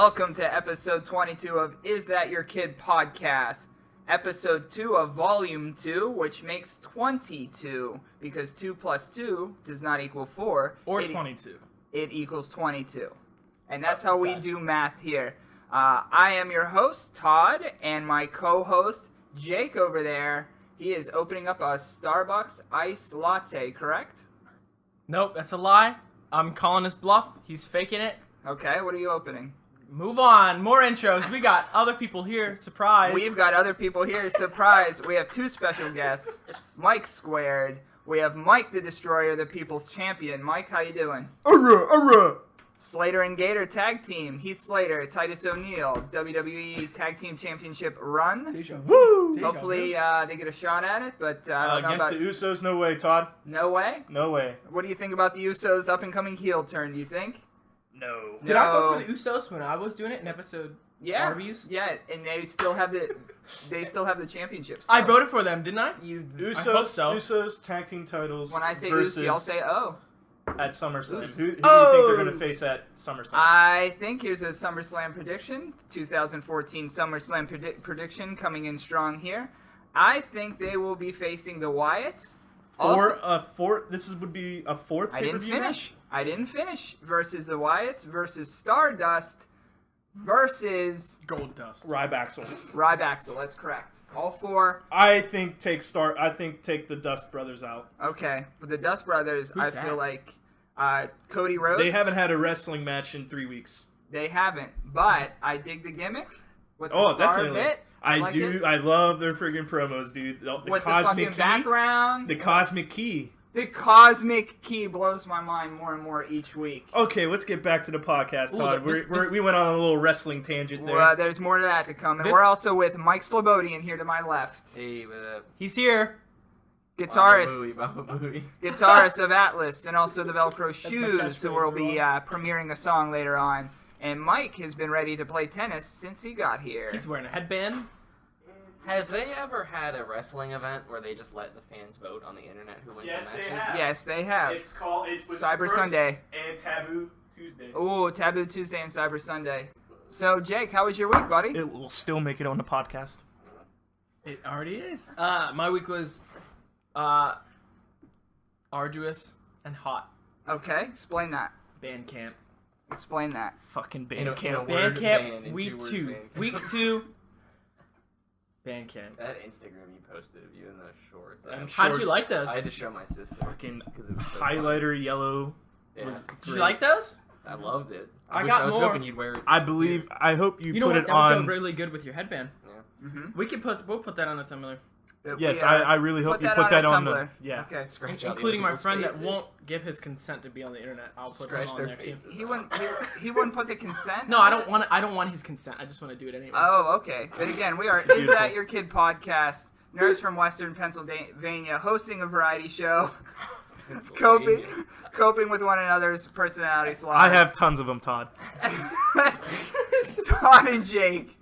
Welcome to episode 22 of Is That Your Kid podcast. Episode 2 of volume 2, which makes 22, because 2 plus 2 does not equal 4. Or 22. It equals 22. And that's how we do math here. I am your host, Todd, and my co-host, Jake, over there. He is opening up a Starbucks iced latte, correct? Nope, that's a lie. I'm calling his bluff. He's faking it. Okay, what are you opening? Move on. More intros. We got other people here. Surprise. We've got other people here. Surprise. We have two special guests. Mike Squared. We have Mike the Destroyer, the People's Champion. Mike, how you doing? Slater and Gator Tag Team. Heath Slater, Titus O'Neil. WWE Tag Team Championship run. Woo! Hopefully they get a shot at it, but I don't know against about... the Usos, no way, Todd. No way? No way. What do you think about the Usos' up-and-coming heel turn, do you think? No. Did I vote for the Usos when I was doing it in episode Arby's? Yeah, and they still have the championships. So. I voted for them, didn't I? Usos, I hope so. Usos tag team titles. When I say versus Usos, I'll say at SummerSlam. Usos. Who do you think they're going to face at SummerSlam? I think here's a SummerSlam prediction. 2014 SummerSlam prediction coming in strong here. I think they will be facing the Wyatts. Would be a fourth pay-per-view match? I didn't finish. Versus the Wyatts, versus Stardust, versus Goldust. Ryback. That's correct. All four. I think take the Dust Brothers out. Okay, for the Dust Brothers, Who's I that? feel like Cody Rhodes. They haven't had a wrestling match in 3 weeks. They haven't, but I dig the gimmick with the star definitely. bit. I love their friggin' promos, dude. The with cosmic the key. background. The cosmic key. The cosmic key blows my mind more and more each week. Okay, let's get back to the podcast, Todd. We went on a little wrestling tangent there. Well, there's more to that to come. And we're also with Mike Slobodian here to my left. Hey, what up? He's here. Guitarist. Baba Booey. Guitarist of Atlas and also the Velcro my shoes, catchphrase, who will be everyone. premiering a song later on. And Mike has been ready to play tennis since he got here. He's wearing a headband. Have they ever had a wrestling event where they just let the fans vote on the internet who wins Yes, the they matches? have. Yes, they have. It's Cyber first Sunday. And Taboo Tuesday. Ooh, Taboo Tuesday and Cyber Sunday. So, Jake, how was your week, buddy? It will still make it on the podcast. It already is. My week was arduous and hot. Okay, explain that. Band camp. Explain that. Fucking In a band camp. word Band camp band, in week 2 words 2. band camp. Week 2. Band camp. That Instagram you posted of you in those shorts. I'm How'd you shorts. like those? I had to show my sister. Fucking 'cause it was so highlighter yellow. Yeah. Was Did great. you like those? I loved it. I I got was more. hoping you'd wear it. I hope you, You know put what? it That would on. go really good with your headband. Yeah. Mm-hmm. We'll put that on the Tumblr. Yes, I really hope you put that on the. Yeah. Okay. Scratch out the Including other my friend people's that faces. won't give his consent to be on the internet. I'll put Scratch him on their there too. faces. He wouldn't put the consent? No, I don't want his consent. I just want to do it anyway. Oh, okay. But again, we are Is beautiful. That Your Kid podcast. Nerds from Western Pennsylvania hosting a variety show. Coping with one another's personality flaws. I have tons of them, Todd. Todd and Jake.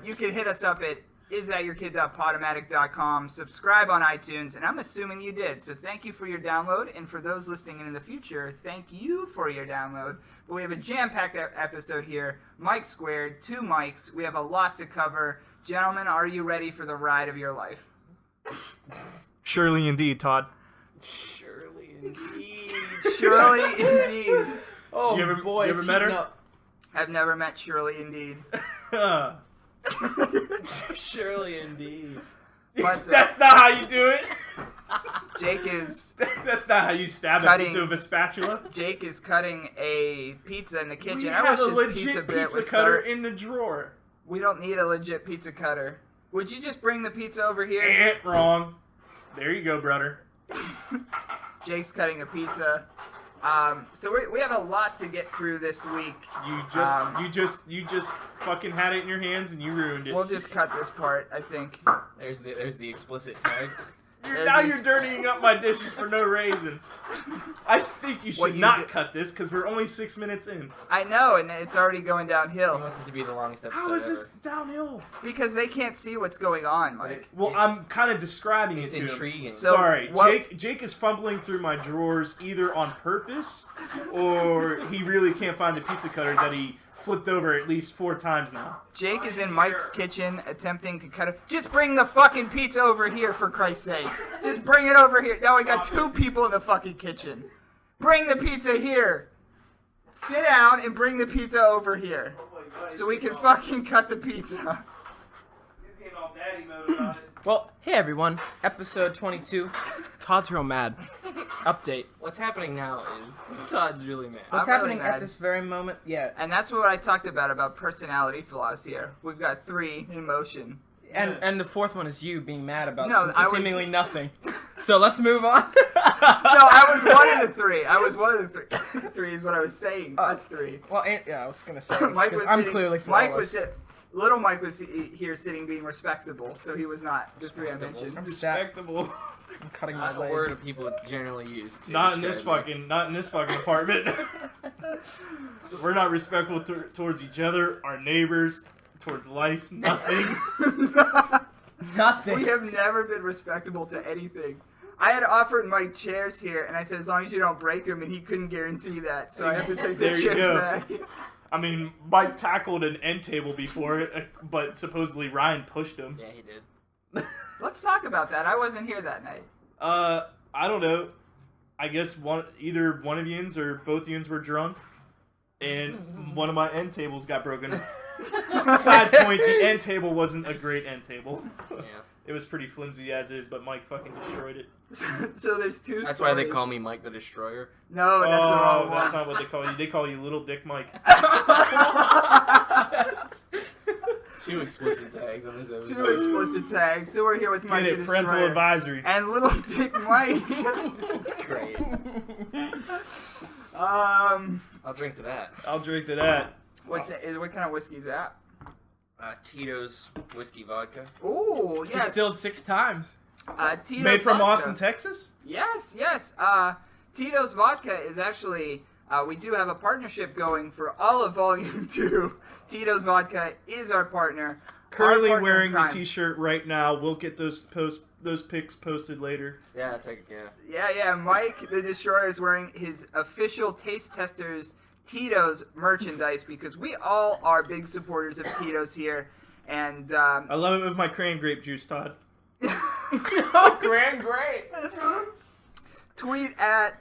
You can hit us up at isthatyourkid.podomatic.com. Subscribe on iTunes, and I'm assuming you did. So thank you for your download, and for those listening in the future, thank you for your download. But we have a jam-packed episode here. Mike Squared, 2 mics. We have a lot to cover. Gentlemen, are you ready for the ride of your life? Surely indeed, Todd. Surely indeed. Surely indeed. Oh, You ever- boy, you it's ever met her? heating up. I've never met Surely indeed. Surely indeed. But That's not how you do it. Jake is That's not how you stab a Cutting. pizza with a spatula. cutting a pizza in the kitchen. We I have wish a this legit bit pizza would cutter start. in the drawer. We don't need a legit pizza cutter. Would you just bring the pizza over here? Wrong. There you go, brother. Jake's cutting a pizza. So we have a lot to get through this week. You just fucking had it in your hands and you ruined it. We'll just cut this part, I think. There's the explicit tag. Now you're dirtying up my dishes for no reason. I think you What should you not do- cut this because we're only 6 minutes in. I know, and it's already going He downhill. wants it to be the longest episode How is ever. this downhill? Because they can't see what's going on, Mike. Well, I'm kind of describing It's it to him. intriguing. So- Sorry, what- Jake is fumbling through my drawers either on purpose or he really can't find the pizza cutter that he flipped over at least 4 times now. Jake is in Mike's kitchen attempting to cut it. Just bring the fucking pizza over here, for Christ's sake. Just bring it over here. Now we got 2 people in the fucking kitchen. Bring the pizza here. Sit down and bring the pizza over here. So we can fucking cut the pizza. He's getting all daddy mode about it. Well, hey everyone, episode 22. Todd's real mad. Update. What's happening now is Todd's really mad. What's I'm really happening mad. at this very moment? Yeah. And that's what I talked about personality flaws here. We've got 3 in motion. And the 4th one is you being mad about No, I was- seemingly nothing. So let's move on. No, I was one of the 3. I was one of the 3. 3 is what I was saying. Us 3. Well, yeah, I was gonna say Mike because was I'm sitting, clearly flawless. Mike was little Mike was here sitting being respectable, so he was not the 3 I mentioned. Respectable. I'm cutting my Not a word legs. of people generally use to Not in this describe me. fucking apartment. We're not respectful towards each other, our neighbors, towards life, nothing. Nothing. We have never been respectable to anything. I had offered Mike chairs here, and I said as long as you don't break them, and he couldn't guarantee that, so I have to take the There you chairs go. back. I mean, Mike tackled an end table before, but supposedly Ryan pushed him. Yeah, he did. Let's talk about that. I wasn't here that night. I don't know. I guess either one of yins or both yins were drunk, and one of my end tables got broken. Side point, the end table wasn't a great end table. Yeah. It was pretty flimsy as is, but Mike fucking destroyed it. So there's 2 That's why they stories. call me Mike the Destroyer. No, that's the wrong That's one. not what they call you. They call you Little Dick Mike. 2 explicit tags on this 2 episode. explicit tags. So we're here with Mike Get the it, parental Destroyer advisory. and Little Dick Mike. Great. I'll drink to that. I'll drink to that. what kind of whiskey is that? Tito's whiskey vodka. Ooh, yes. Distilled 6 times. Tito's Made from vodka. Austin, Texas? Yes. Tito's Vodka is actually, we do have a partnership going for all of Volume 2. Tito's Vodka is our partner. Currently Our partner wearing in the crime. t-shirt right now. We'll get those pics posted later. Yeah, it's like, yeah. Yeah, Mike the Destroyer is wearing his official Taste Testers Tito's merchandise because we all are big supporters of Tito's here. And, I love it with my cran grape juice, Todd. Oh, grand, great. tweet at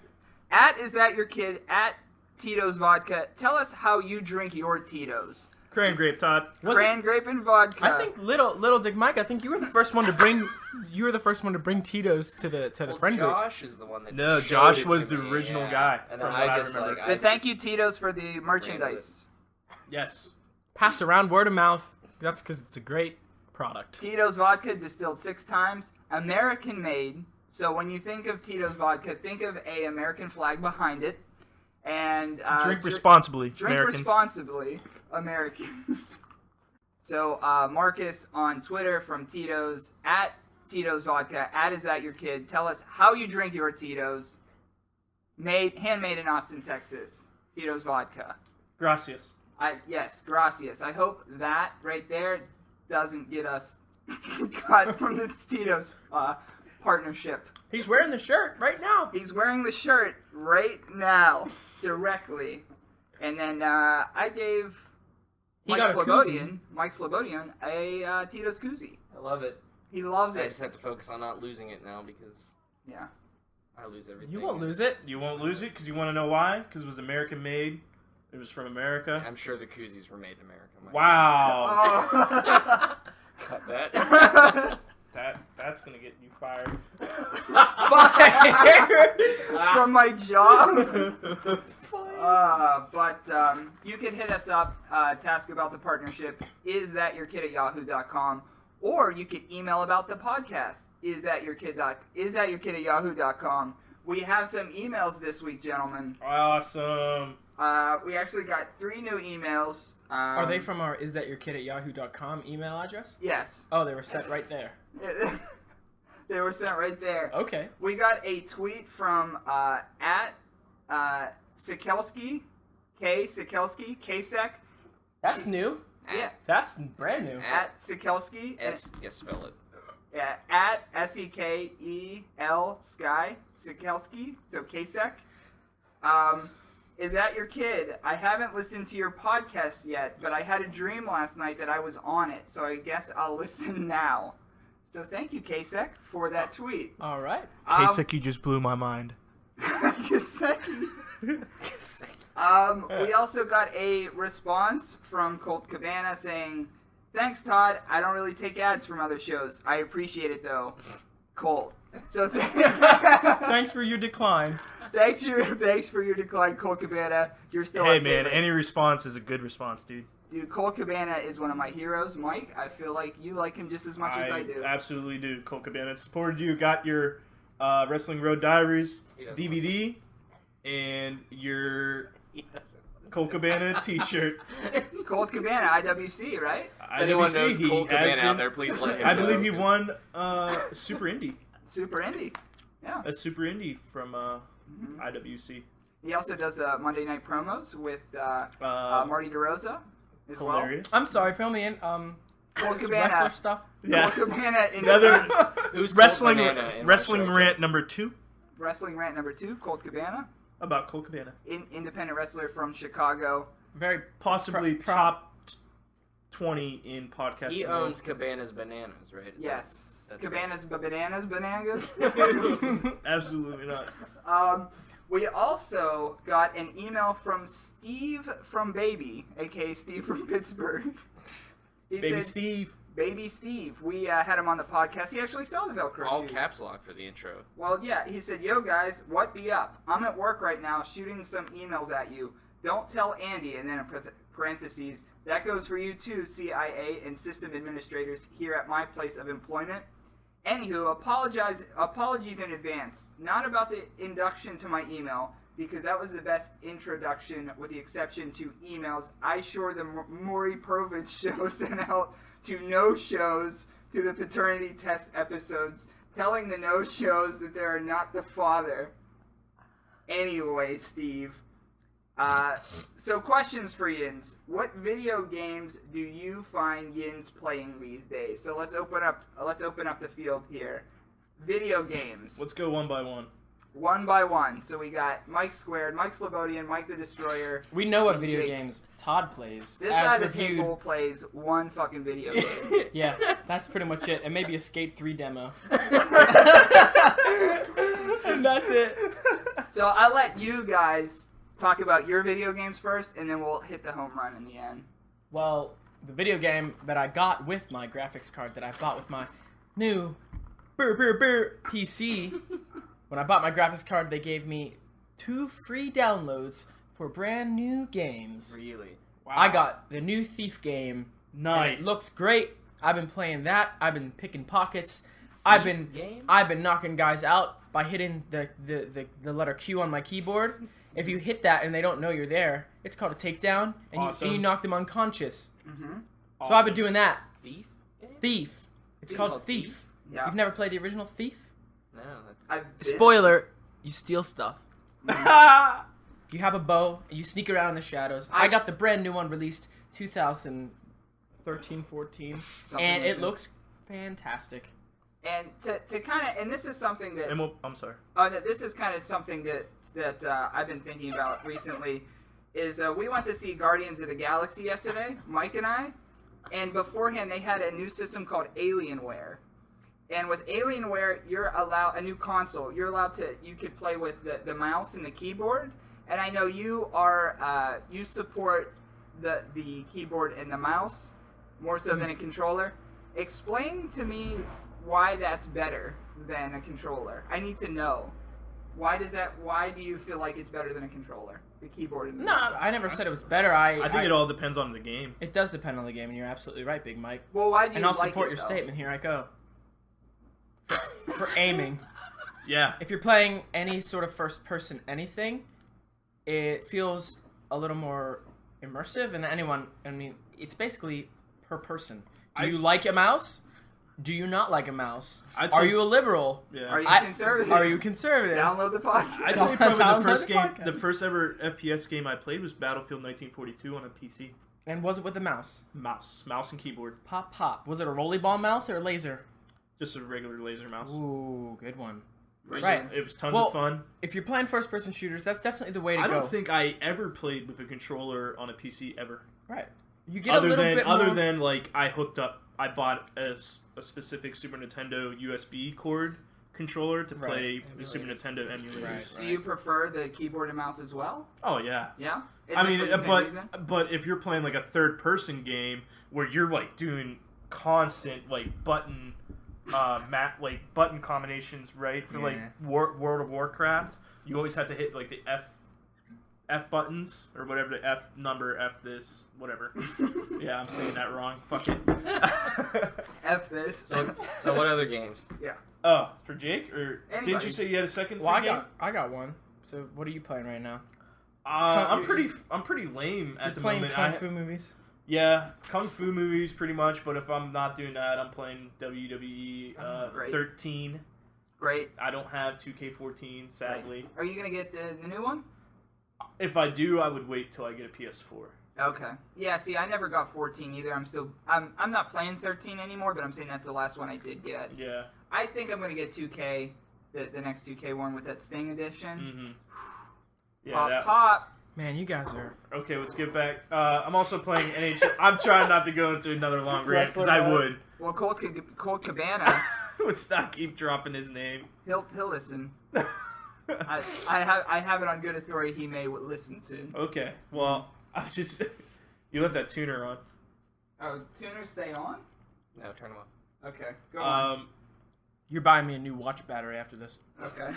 is that your kid, at Tito's Vodka. Tell us how you drink your Tito's. Cran grape, Todd. Cran grape and vodka. I think little Dick Mike. I think you were the first one to bring. You were the first one to bring Tito's to the Well, friend group. Josh is the one that No, showed Josh it was to the me, original yeah. guy, And from then what I I just remember. like. But thank you, Tito's, for the merchandise. Yes. Passed around word of mouth. That's because it's a great product. Tito's Vodka distilled 6 times, American made. So when you think of Tito's Vodka, think of a American flag behind it. And Drink responsibly, Drink Americans. responsibly, Americans. So Marcus on Twitter from Tito's, at Tito's Vodka, at is that your kid. Tell us how you drink your Tito's. Handmade in Austin, Texas. Tito's Vodka. Gracias. Yes, gracias. I hope that right there doesn't get us cut from the Tito's partnership. He's wearing the shirt right now. He's wearing the shirt right now, directly. And then I gave Mike got a Slobodian a Tito's koozie. I love it. He loves I it. just have to focus on not losing it now because Yeah. I lose everything. You won't lose it. You won't lose it because you want to know why? Because it was American made. It was from America. I'm sure the koozies were made in America. Wow. Oh. Cut that. That's gonna get you fired. From my job. But you can hit us up to ask about the partnership. Is that your kid at yahoo.com? Or you could email about the podcast. Is that your kid at yahoo.com? We have some emails this week, gentlemen. Awesome. We actually got 3 new emails. Are they from our isthatyourkid@yahoo.com email address? Yes. Oh, they were sent right there. They were sent right there. Okay. We got a tweet from at Sikelski, Sikelski, Kasek. That's new. Yeah. That's brand new. At Sikelski. Yes, spell it. Yeah, at Sekel Sky Sikelski. So Kasek. is that your kid? I haven't listened to your podcast yet, but I had a dream last night that I was on it, so I guess I'll listen now. So thank you, Kasek, for that tweet. All right. Kasek, you just blew my mind. Kasek. We also got a response from Colt Cabana saying, "Thanks, Todd. I don't really take ads from other shows. I appreciate it, though. Colt." So Thanks for your decline. thanks for your decline, Colt Cabana. You're still Hey, our man, favorite. any response is a good response, dude. Dude, Colt Cabana is one of my heroes. Mike, I feel like you like him just as much as I do. Absolutely do. Colt Cabana supported you. Got your Wrestling Road Diaries DVD and your Colt Cabana T-shirt. Colt Cabana, IWC, right? If anyone knows he Colt has Cabana out been- there, please let him I know. believe he won Super Indie. Super Indie. Yeah. A Super Indie from IWC. He also does Monday Night Promos with Marty DeRosa as Hilarious. I'm sorry, fill me in. Colt This Cabana. wrestler stuff. Yeah. Colt Cabana in Another Who's Colt wrestling Banana in wrestling my rant number 2 Wrestling Rant number 2, Colt Cabana. about Colt Cabana. Independent wrestler from Chicago. Very Possibly top 20 in podcast. He owns Cabana's Bananas, right? Yes. That's Cabanas, bananas. Absolutely not. We also got an email from Steve from Baby, aka Steve from Pittsburgh. He Baby said, Steve. Baby Steve. We had him on the podcast. He actually saw the Velcro All shoes. caps lock for the intro. Well, yeah, he said, "Yo, guys, what be up? I'm at work right now shooting some emails at you. Don't tell Andy," and then in parentheses, "that goes for you too, CIA and system administrators here at my place of employment. Anywho, apologies in advance. Not about the induction to my email, because that was the best introduction with the exception to emails I sure the Maury Provich show sent out to no-shows to the paternity test episodes, telling the no-shows that they are not the father." Anyway, Steve. So questions for Yins. What video games do you find Yins playing these days? So let's open up the field here. Video games. Let's go one by one. One by one. So we got Mike Squared, Mike Slobodian, Mike the Destroyer. We know what and video Jake. games Todd plays. This as side of the reviewed. table plays one fucking video game. Yeah, that's pretty much it. And maybe a Skate 3 demo. And that's it. So I'll let you guys talk about your video games first, and then we'll hit the home run in the end. Well, the video game that I got with my graphics card that I bought with my new PC, when I bought my graphics card, they gave me 2 free downloads for brand new games. Really? Wow. I got the new Thief game. and Nice. It looks great. I've been playing that. I've been picking pockets. I've been knocking guys out by hitting the letter Q on my keyboard. If you hit that and they don't know you're there, it's called a takedown, and, Awesome. you knock them unconscious. Mm-hmm. So I've been doing that. Thief? Thief. It's called Thief. Yeah. You've never played the original Thief? No, that's... I've been- Spoiler, you steal stuff. You have a bow, and you sneak around in the shadows. I got the brand new one released 2013, 14, Something and like it that. looks fantastic. And to kind of, and this is something that I'm sorry. this is kind of something that I've been thinking about recently. Is we went to see Guardians of the Galaxy yesterday, Mike and I, and beforehand they had a new system called Alienware. And with Alienware, you're allowed a new console. You could play with the mouse and the keyboard. And I know you are you support the keyboard and the mouse more so than a controller. Explain to me why that's better than a controller. I need to know. Why do you feel like it's better than a controller? The keyboard and the No, mouse. I never said it was better. I think it all depends on the game. It does depend on the game, and you're absolutely right, Big Mike. Well, why do you And I'll like support it, your though? statement. Here I go. For aiming. Yeah. If you're playing any sort of first-person anything, it feels a little more immersive, and it's basically per person. Do you like a mouse? Do you not like a mouse? Are you a liberal? Yeah. Are you I- conservative? Are you conservative? Download the podcast. I'd say probably Sounds the first like a game, podcast. the first ever FPS game I played was Battlefield 1942 on a PC. And was it with a mouse? Mouse and keyboard. Pop. Was it a rolly ball mouse or a laser? Just a regular laser mouse. Ooh, good one. Right. It was tons Well, of fun. If you're playing first-person shooters, that's definitely the way to go. I don't think I ever played with a controller on a PC ever. Right. You get a little bit more... Other than, like, I bought a specific Super Nintendo USB cord controller to play the Super Nintendo emulators. Right. Do you prefer the keyboard and mouse as well? Oh, yeah. Yeah? I mean, but if you're playing, like, a third-person game where you're, like, doing constant, like, button combinations, right? For, like, World of Warcraft, you always have to hit, like, the F buttons, or whatever, the F number, F this, whatever. Yeah, I'm saying that wrong. Fuck it. F this. So what other games? Yeah. Oh, for Jake? Or Anybody. didn't you say you had a second Well, free game? I got one. So what are you playing right now? I'm pretty lame at the playing moment. Kung Fu movies? Yeah, Kung Fu movies pretty much, but if I'm not doing that, I'm playing WWE 13. Great. I don't have 2K14, sadly. Great. Are you going to get the new one? If I do, I would wait till I get a PS4. Okay. Yeah, see, I never got 14 either. I'm not playing 13 anymore, but I'm saying that's the last one I did get. Yeah. I think I'm going to get 2K, the next 2K one with that Sting edition. Mm-hmm. Yeah, pop. Man, you guys are... Okay, let's get back. I'm also playing NHL. I'm trying not to go into another long rant, because I would. Well, Colt Cabana, Let's not keep dropping his name. he'll listen. I have it on good authority he may listen soon. Okay, well, I'm just... You left that tuner on. Oh, tuners stay on? No, turn them off. Okay, go on. You're buying me a new watch battery after this. Okay.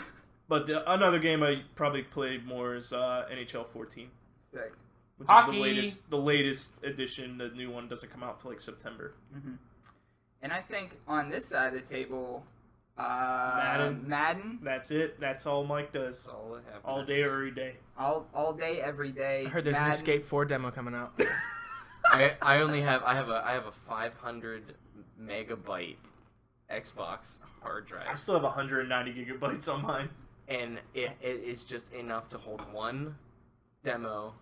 But another game I probably played more is NHL 14. Sick. Which Hockey. is the latest edition. The new one doesn't come out till like September. Mm-hmm. And I think on this side of the table, Madden. That's it. That's all Mike does. That's all that happens. All day, every day. All day, every day. I heard there's a new Skate 4 demo coming out. I have a 500 megabyte Xbox hard I drive, still have 190 gigabytes on mine. and it is just enough to hold one demo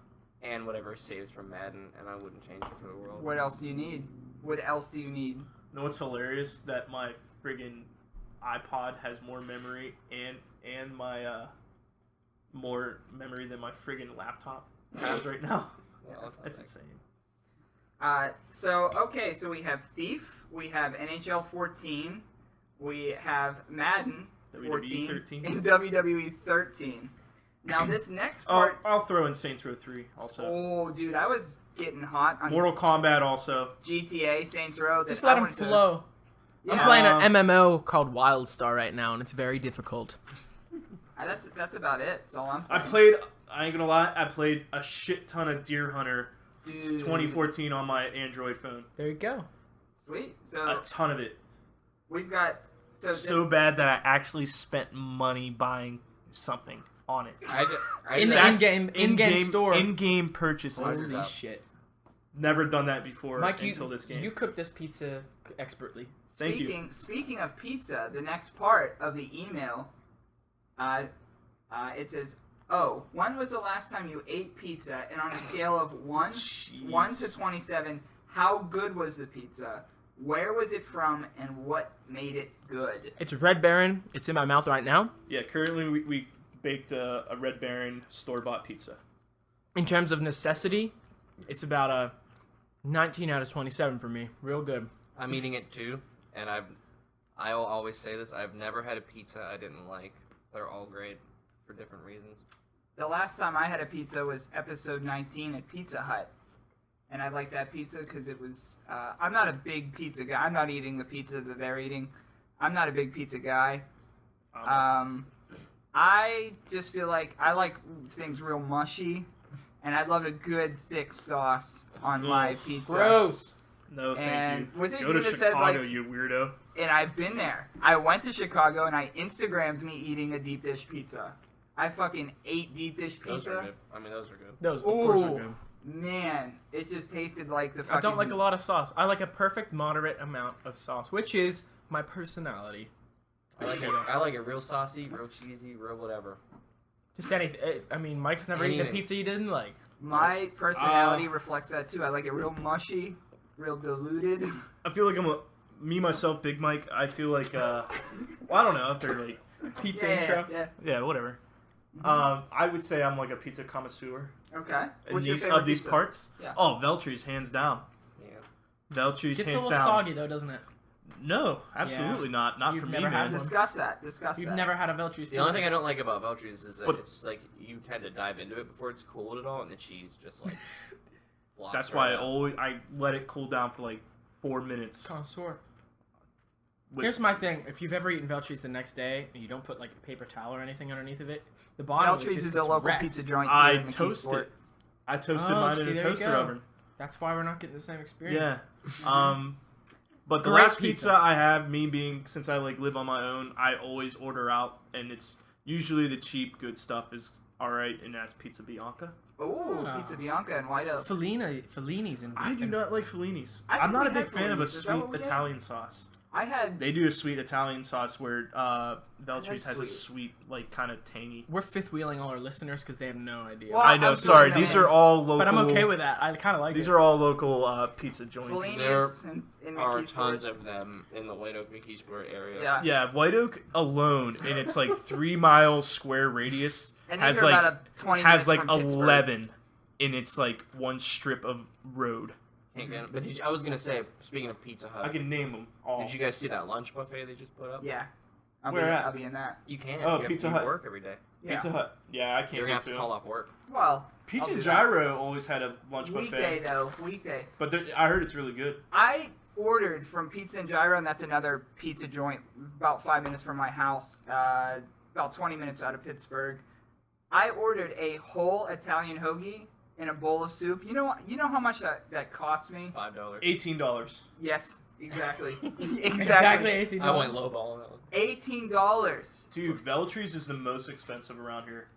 and whatever saves from Madden, and I wouldn't change it for the world. What else do you need? What else do you need? You know what's hilarious? That my friggin' iPod has more memory and my more memory than my friggin' laptop has right now. Yeah, That's insane. So we have Thief, we have NHL 14, we have Madden 14, 13. and WWE 13. Now this next part... I'll throw in Saints Row 3 also. Oh, dude, I was getting hot on Mortal Kombat also. GTA, Saints Row. Just let him flow. Yeah. I'm playing an MMO called WildStar right now, and it's very difficult. That's about it. That's all I'm playing. I ain't gonna lie, I played a shit ton of Deer Hunter Dude. 2014 on my Android phone. There you go. Sweet. So A ton of it. we've got... So bad that I actually spent money buying something on it. In the in-game store. In-game purchases. Holy shit. Never done that before Mike, until this game. you cooked this pizza expertly. Thank you. Speaking of pizza, the next part of the email, it says, "Oh, when was the last time you ate pizza? And on a scale of 1 to 27, how good was the pizza? Where was it from, and what made it good?" It's Red Baron. It's in my mouth right now. Yeah, currently we baked a Red Baron store-bought pizza. In terms of necessity, it's about a 19 out of 27 for me. Real good. I'm eating it too, and I'll always say this: I've never had a pizza I didn't like. They're all great for different reasons. The last time I had a pizza was episode 19 at Pizza Hut. And I liked that pizza because it was... I'm not a big pizza guy. I'm not eating the pizza that they're eating. I'm not a big pizza guy. I just feel like I like things real mushy. And I love a good thick sauce on my pizza. Gross. No, thank And you. was it Go you to that Chicago, said, like... you weirdo. And I've been there. I went to Chicago and I Instagrammed me eating a deep dish pizza. I fucking ate deep dish pizza. Those are good. I mean, those are good. Those, of course, are good. Man, it just tasted like the fucking... I don't like a lot of sauce. I like a perfect, moderate amount of sauce, which is my personality. I like it real saucy, real cheesy, real whatever. Just anything. I mean, Mike's never eaten a Anything. pizza you didn't like. My personality reflects that too. I like it real mushy, real diluted. I feel like me, myself, Big Mike, I feel like, well, I don't know, after like Pizza intro. Yeah, whatever. I would say I'm like a pizza connoisseur. Okay. In What's your these, favorite of these pizza? parts? Yeah. Oh, Veltry's hands down. Yeah. Veltry's Gets a hands little down. soggy though, doesn't it? No, absolutely not. Not You've for me, never had man. one? Discuss that. You've never had a Veltry's pizza? The only thing I don't like about Veltry's is that But- it's like you tend to dive into it before it's cooled at all, and the cheese just like flops That's right why out. I let it cool down for like 4 minutes. Connoisseur. With- Here's my thing. If you've ever eaten Veltry's the next day and you don't put like a paper towel or anything underneath of it, the bottom of it Veltry's just is a gets local wrecked. pizza joint. I here in toast McKeesport. it. I toasted Oh, mine see, in a there you toaster go. oven. That's why we're not getting the same experience. Yeah. But the Great last pizza pizza. I have, me being, since I like live on my own, I always order out, and it's usually the cheap, good stuff is alright, and that's Pizza Bianca. Ooh, Ah. Pizza Bianca and White Oak. Fellini's in. I do not like Fellini's. I I'm think not a we big had fan of a Fellini's. Is that sweet what we had? Italian sauce. I had. They do a sweet Italian sauce where Veltry's has a sweet. sweet, like, kind of tangy. We're fifth wheeling all our listeners because they have no idea. Well, I know, I'm sorry, doing these them are names. all local. but I'm okay with that. I kind of like These it. are all local pizza joints. Fellini's in Are McKeesport. tons of them in the White Oak McKeesport area. Yeah. Yeah, White Oak alone, in its like 3-mile square radius, And has these are like about a 20 has minutes like from Pittsburgh. 11 in its like one strip of road. Can't get 'em. But I was gonna say, speaking of Pizza Hut, I can name them all. did you guys see that lunch buffet they just put up? Yeah. I'll Where be, at? I'll be in that. You can. Oh, you have Pizza to Hut. work every day. Yeah. Pizza Hut. Yeah, I can't You're get gonna have to call off work. Well, Pizza I'll do that. Gyro always had a lunch Weekday buffet, though. Weekday. but I heard it's really good. I ordered from Pizza and Gyro, and that's another pizza joint about 5 minutes from my house, about 20 minutes out of Pittsburgh. I ordered a whole Italian hoagie and a bowl of soup. You know how much that cost me? $5. $18. Yes, exactly. exactly 18. I went low ball on that one. $18. Dude, Veltry's is the most expensive around here,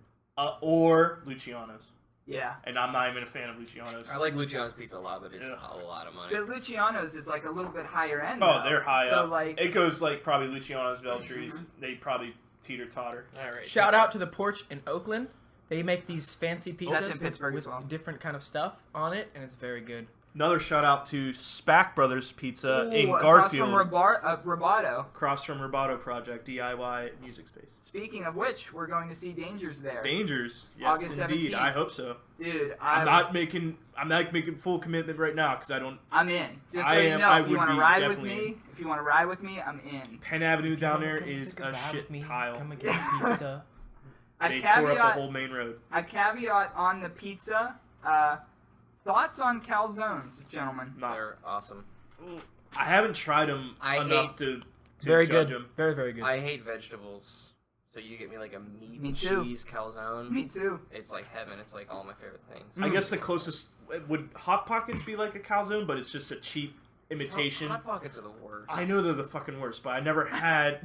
or Luciano's, Yeah. and I'm not even a fan of Luciano's. I like Luciano's pizza a lot, but it's Ugh. a lot of money. But Luciano's is like a little bit higher end. Oh, though. they're high so up. like, It goes like probably Luciano's, Veltry's. They probably teeter-totter. All right. Shout out to the Porch in Oakland. They make these fancy pizzas That's in Pittsburgh with as well. different kind of stuff on it, and it's very good. Another shout out to Spack Brothers Pizza in ooh, Garfield, across from Roboto. across from Roboto Project DIY music space. Speaking of which, we're going to see Dangers there. Dangers, yes, August indeed. 17th. I hope so. Dude, I'm not making full commitment right now because I don't. I'm in. Just so I you am- know, I if you would want to be ride with definitely me, if you want to ride with me, I'm in. Penn Avenue down there Come is take a ride shit with me. pile. Come and get a pizza. They tore up the whole main road. A caveat on the pizza. Thoughts on calzones, gentlemen? Not. They're awesome. I haven't tried them I enough to Very judge good. them. Very, very good. I hate vegetables, so you get me like a meat Me and too. cheese calzone. Me too. It's like heaven. It's like all my favorite things. I guess the closest would Hot Pockets be like a calzone, but it's just a cheap imitation. Hot Pockets are the worst. I know they're the fucking worst, but I never had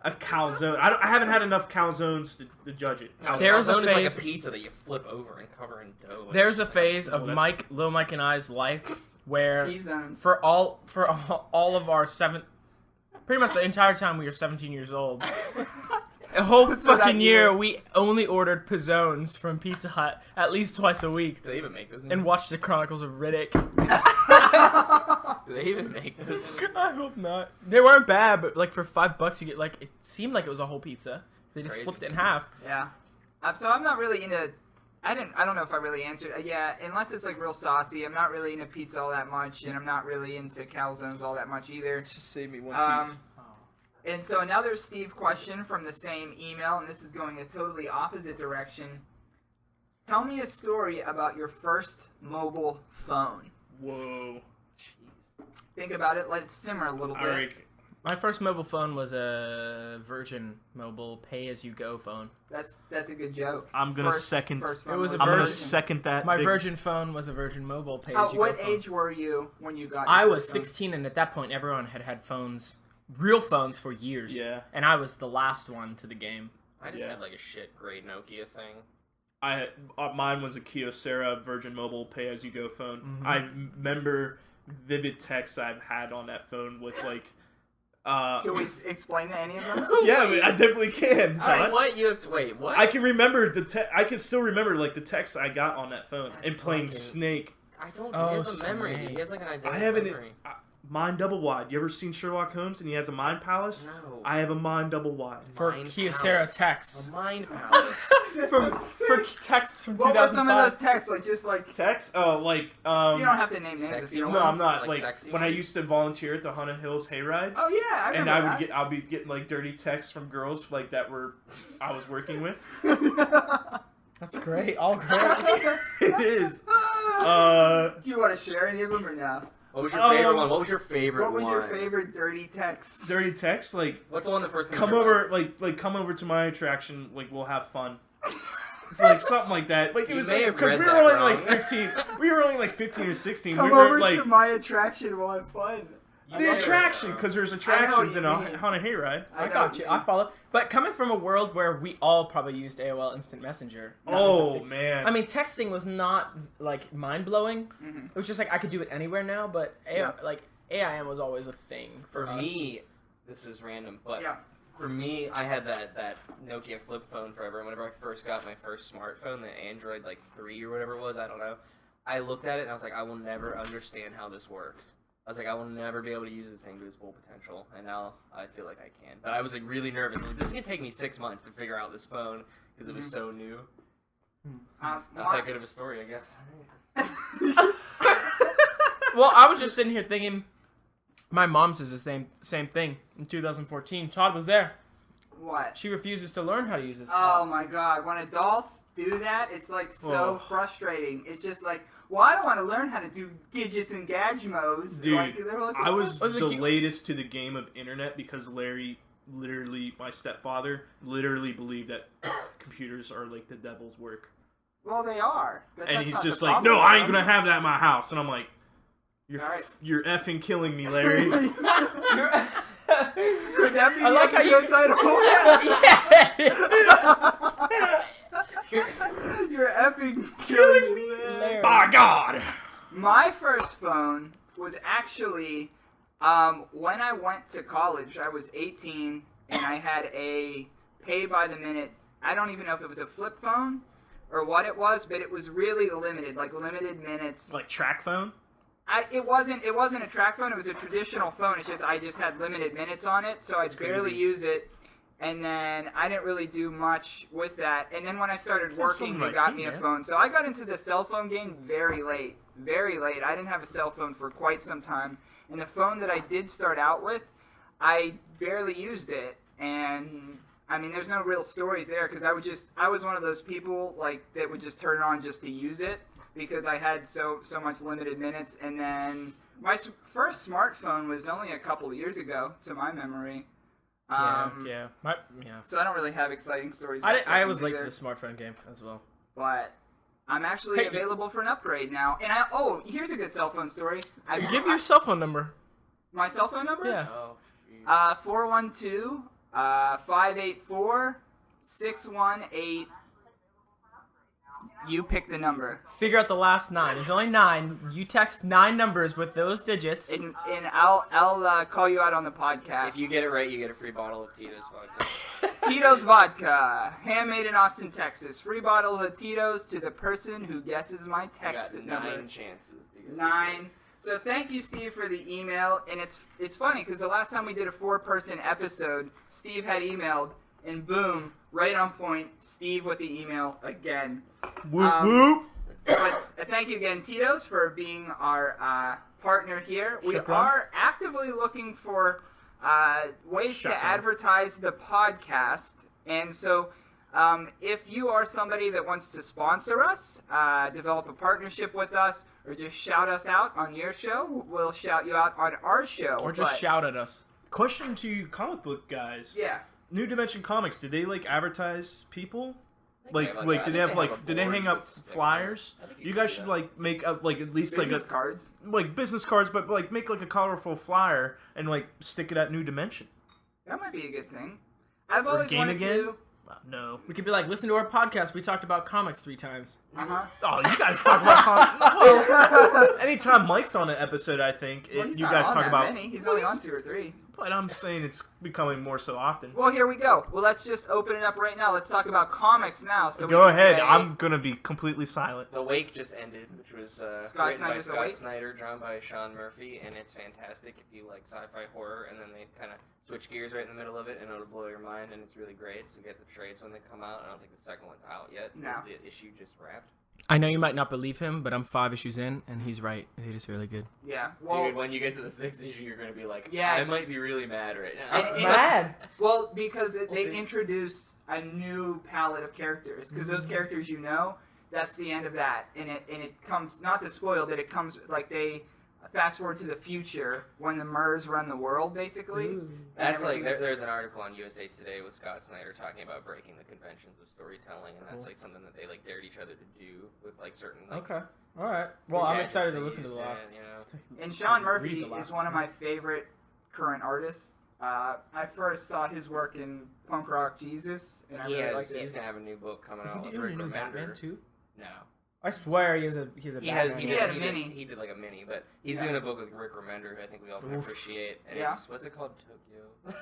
a calzone. I haven't had enough calzones to judge it. No, There's a calzone is like phase- a pizza that you flip over and cover in dough. and There's a it's just like- phase of that's- Lil Mike and I's life where P-zones. for all of our pretty much the entire time we were 17 years old, a whole So that fucking year year- we only ordered pizzones from Pizza Hut at least twice a week Do they even make those? and watched the Chronicles of Riddick. Do they even make those? I hope not. They weren't bad, but like for $5 you get like it seemed like it was a whole pizza. They just Crazy. flipped it in half. Yeah. So I'm not really into. I don't know if I really answered. Yeah, unless it's like real saucy. I'm not really into pizza all that much, and I'm not really into calzones all that much either. Just save me one And so another Steve question from the same email, and this is going a totally opposite direction. Tell me a story about your first mobile phone. Whoa. Think about it. Let it simmer a little bit. Alright. My first mobile phone was a Virgin Mobile pay-as-you-go phone. That's a good joke. I'm gonna second. First phone It was a I'm gonna Virgin. second that. My big- Virgin phone was a Virgin Mobile pay-as-you-go What phone. age were you when you got? Your I was first phone? 16, and at that point, everyone had had phones, real phones, for years. Yeah. And I was the last one to the game. I just Yeah. had like a shit gray Nokia thing. Mine was a Kyocera Virgin Mobile pay-as-you-go phone. Mhm. I remember vivid texts I've had on that phone with like. Can we explain to any of them? Yeah, I definitely can. All right, Todd. what you have to wait? What? I can remember I can still remember like the texts I got on that phone That's and playing fucking- Snake. I don't. Oh, he has a memory. Snake. He has like an identity I haven't. memory. Mind double wide. You ever seen Sherlock Holmes and he has a mind palace? No. I have a mind double wide. For Mind Kyocera palace. texts. A mind palace. For texts from What were some of 2005. those texts? Like, just like... Text? Oh, like, You don't have to name names. if Sexy you don't no, want I'm not. Like Like, sexy when I ones? used to volunteer at the Haunted Hills Hayride, Oh, yeah, I and remember I'll be getting, like, dirty texts from girls, like, that I was working with. That's great. All great. It is. Do you want to share any of them or no? What was your favorite one? What was your favorite What was one? your favorite dirty text? Dirty text, like, What's the one that first came come to your over, like, come over to my attraction, like, we'll have fun. It's like something like that. Like, it You was may have because read we were that only wrong. like 15. We were only like 15 or 16. Come we were over like to my attraction, we'll have fun. You may the have attraction read that because there's I know attractions what in you a meing. Haunted Hayride. I know got what you. you I mean. follow. But coming from a world where we all probably used AOL Instant Messenger. that was a Oh thing. man. I mean, texting was not like mind blowing. Mhm. It was just like I could do it anywhere now. But like AIM was always a thing For us. me, this is random, but Yeah. for me, I had that Nokia flip phone forever. And whenever I first got my first smartphone, the Android like 3 or whatever it was, I don't know. I looked at it and I was like, I will never understand how this works. I was like, I will never be able to use this thing to its full potential. And now I feel like I can. But I was like really nervous. I was like, this is gonna take me 6 months to figure out this phone because it was so new. Not that good of a story, I guess. Well, I was just sitting here thinking, my mom's is the same thing. In 2014, Todd was there. What? She refuses to learn how to use this. Oh my god, when adults do that, it's like so Oh. frustrating. It's just like, well, I don't want to learn how to do gadgets and gadgemos. Dude, like, they're like, I was What? the latest to the game of internet because Larry, literally, my stepfather, literally believed that computers are like the devil's work. Well, they are. But And that's he's not just the like, problem no, with I ain't them. gonna have that in my house. And I'm like, Alright. you're effing killing me, Larry. Could that be I like the how you- episode title? You're effing killing me, man. Larry. By God. My first phone was actually when I went to college. I was 18 and I had a pay by the minute. I don't even know if it was a flip phone or what it was, but it was really limited, like limited minutes. Like track phone? It wasn't a track phone. It was a traditional phone. It's just I just had limited minutes on it, so I barely crazy. use it. And then I didn't really do much with that. And then when I started working, something they right got to me you, a man. phone. So I got into the cell phone game very late. Very late. I didn't have a cell phone for quite some time. And the phone that I did start out with, I barely used it. And I mean, there's no real stories there because I was one of those people like that would just turn it on just to use it because I had so much limited minutes. And then my first smartphone was only a couple of years ago, to my memory. Yeah. So I don't really have exciting stories. I about was something late to either, the smartphone game as well. but I'm actually Hey, available for an upgrade now. And here's a good cell phone story. Give your cell phone number. my cell phone number. Yeah. Oh, jeez. 412 584 6188. You pick the number. Figure out the last 9. There's only 9. You text 9 numbers with those digits. And I'll call you out on the podcast. If you get it right, you get a free bottle of Tito's vodka. Tito's Vodka, handmade in Austin, Texas. Free bottle of Tito's to the person who guesses my You text got number. 9 chances. To get this 9. right. So thank you, Steve, for the email. And it's funny because the last time we did a 4-person episode, Steve had emailed, and boom, right on point, Steve with the email again. Whoop Um, whoop. But thank you again, Tito's, for being our partner here. We Shukran. are actively looking for ways to Shukran. advertise the podcast. And so if you are somebody that wants to sponsor us, develop a partnership with us, or just shout us out on your show, we'll shout you out on our show. Or just But- shout at us. Question to you comic book guys. Yeah. New Dimension Comics, do they like advertise people? Like, I do they have a like, do they board hang up with stickers. flyers? I think You can guys do should that. like make up like at least Business like cards. like business cards, but like make like a colorful flyer and like stick it at New Dimension. That might be a good thing. I've Or always game wanted again? to. No. We could be like, listen to our podcast. We talked about comics 3 times. Uh-huh. Oh, you guys talk about comics. Well, anytime Mike's on an episode, I think Well, he's you not guys on talk that about. many. He's Well, only on 2 or 3. But I'm saying it's becoming more so often. Well, here we go. Well, let's just open it up right now. Let's talk about comics now. So Go we can ahead. say- I'm gonna be completely silent. The Wake just ended, which was Scott written by Snyder's The Scott Wake? Snyder, drawn by Sean Murphy, and it's fantastic if you like sci-fi horror, and then they kind of switch gears right in the middle of it, and it'll blow your mind, and it's really great. So get the trades when they come out. I don't think the second one's out yet. No. Because the issue just wrapped. I know you might not believe him, but I'm 5 issues in, and he's right. It is really good. Yeah. Well, Dude, when you get to the 6th issue, you're going to be like, Yeah. I might be really mad right now. And- Mad. well, because they see. introduce a new palette of characters. Because those characters you know, that's the end of that. And it comes, not to spoil, but it comes, like, they fast forward to the future when the Murs run the world, basically. And That's like, everything's- there's an article on USA Today with Scott Snyder talking about breaking the conventions of storytelling, and that's like something that they like dared each other to do with like certain like. Okay. All right. Well, I'm gadgets excited they to listen to the used, last. and, you know. And Sean Read Murphy the last is one of two. my favorite current artists. I first saw his work in Punk Rock Jesus, and I really liked He's it. gonna have a new book coming Is he out with doing a Rick new Remender. Batman too? No. I swear he has a He Batman. had a mini. He did like a mini, but he's Yeah. doing a book with Rick Remender, who I think we all can Oof. appreciate. And Yeah. it's, what's it called? Tokyo.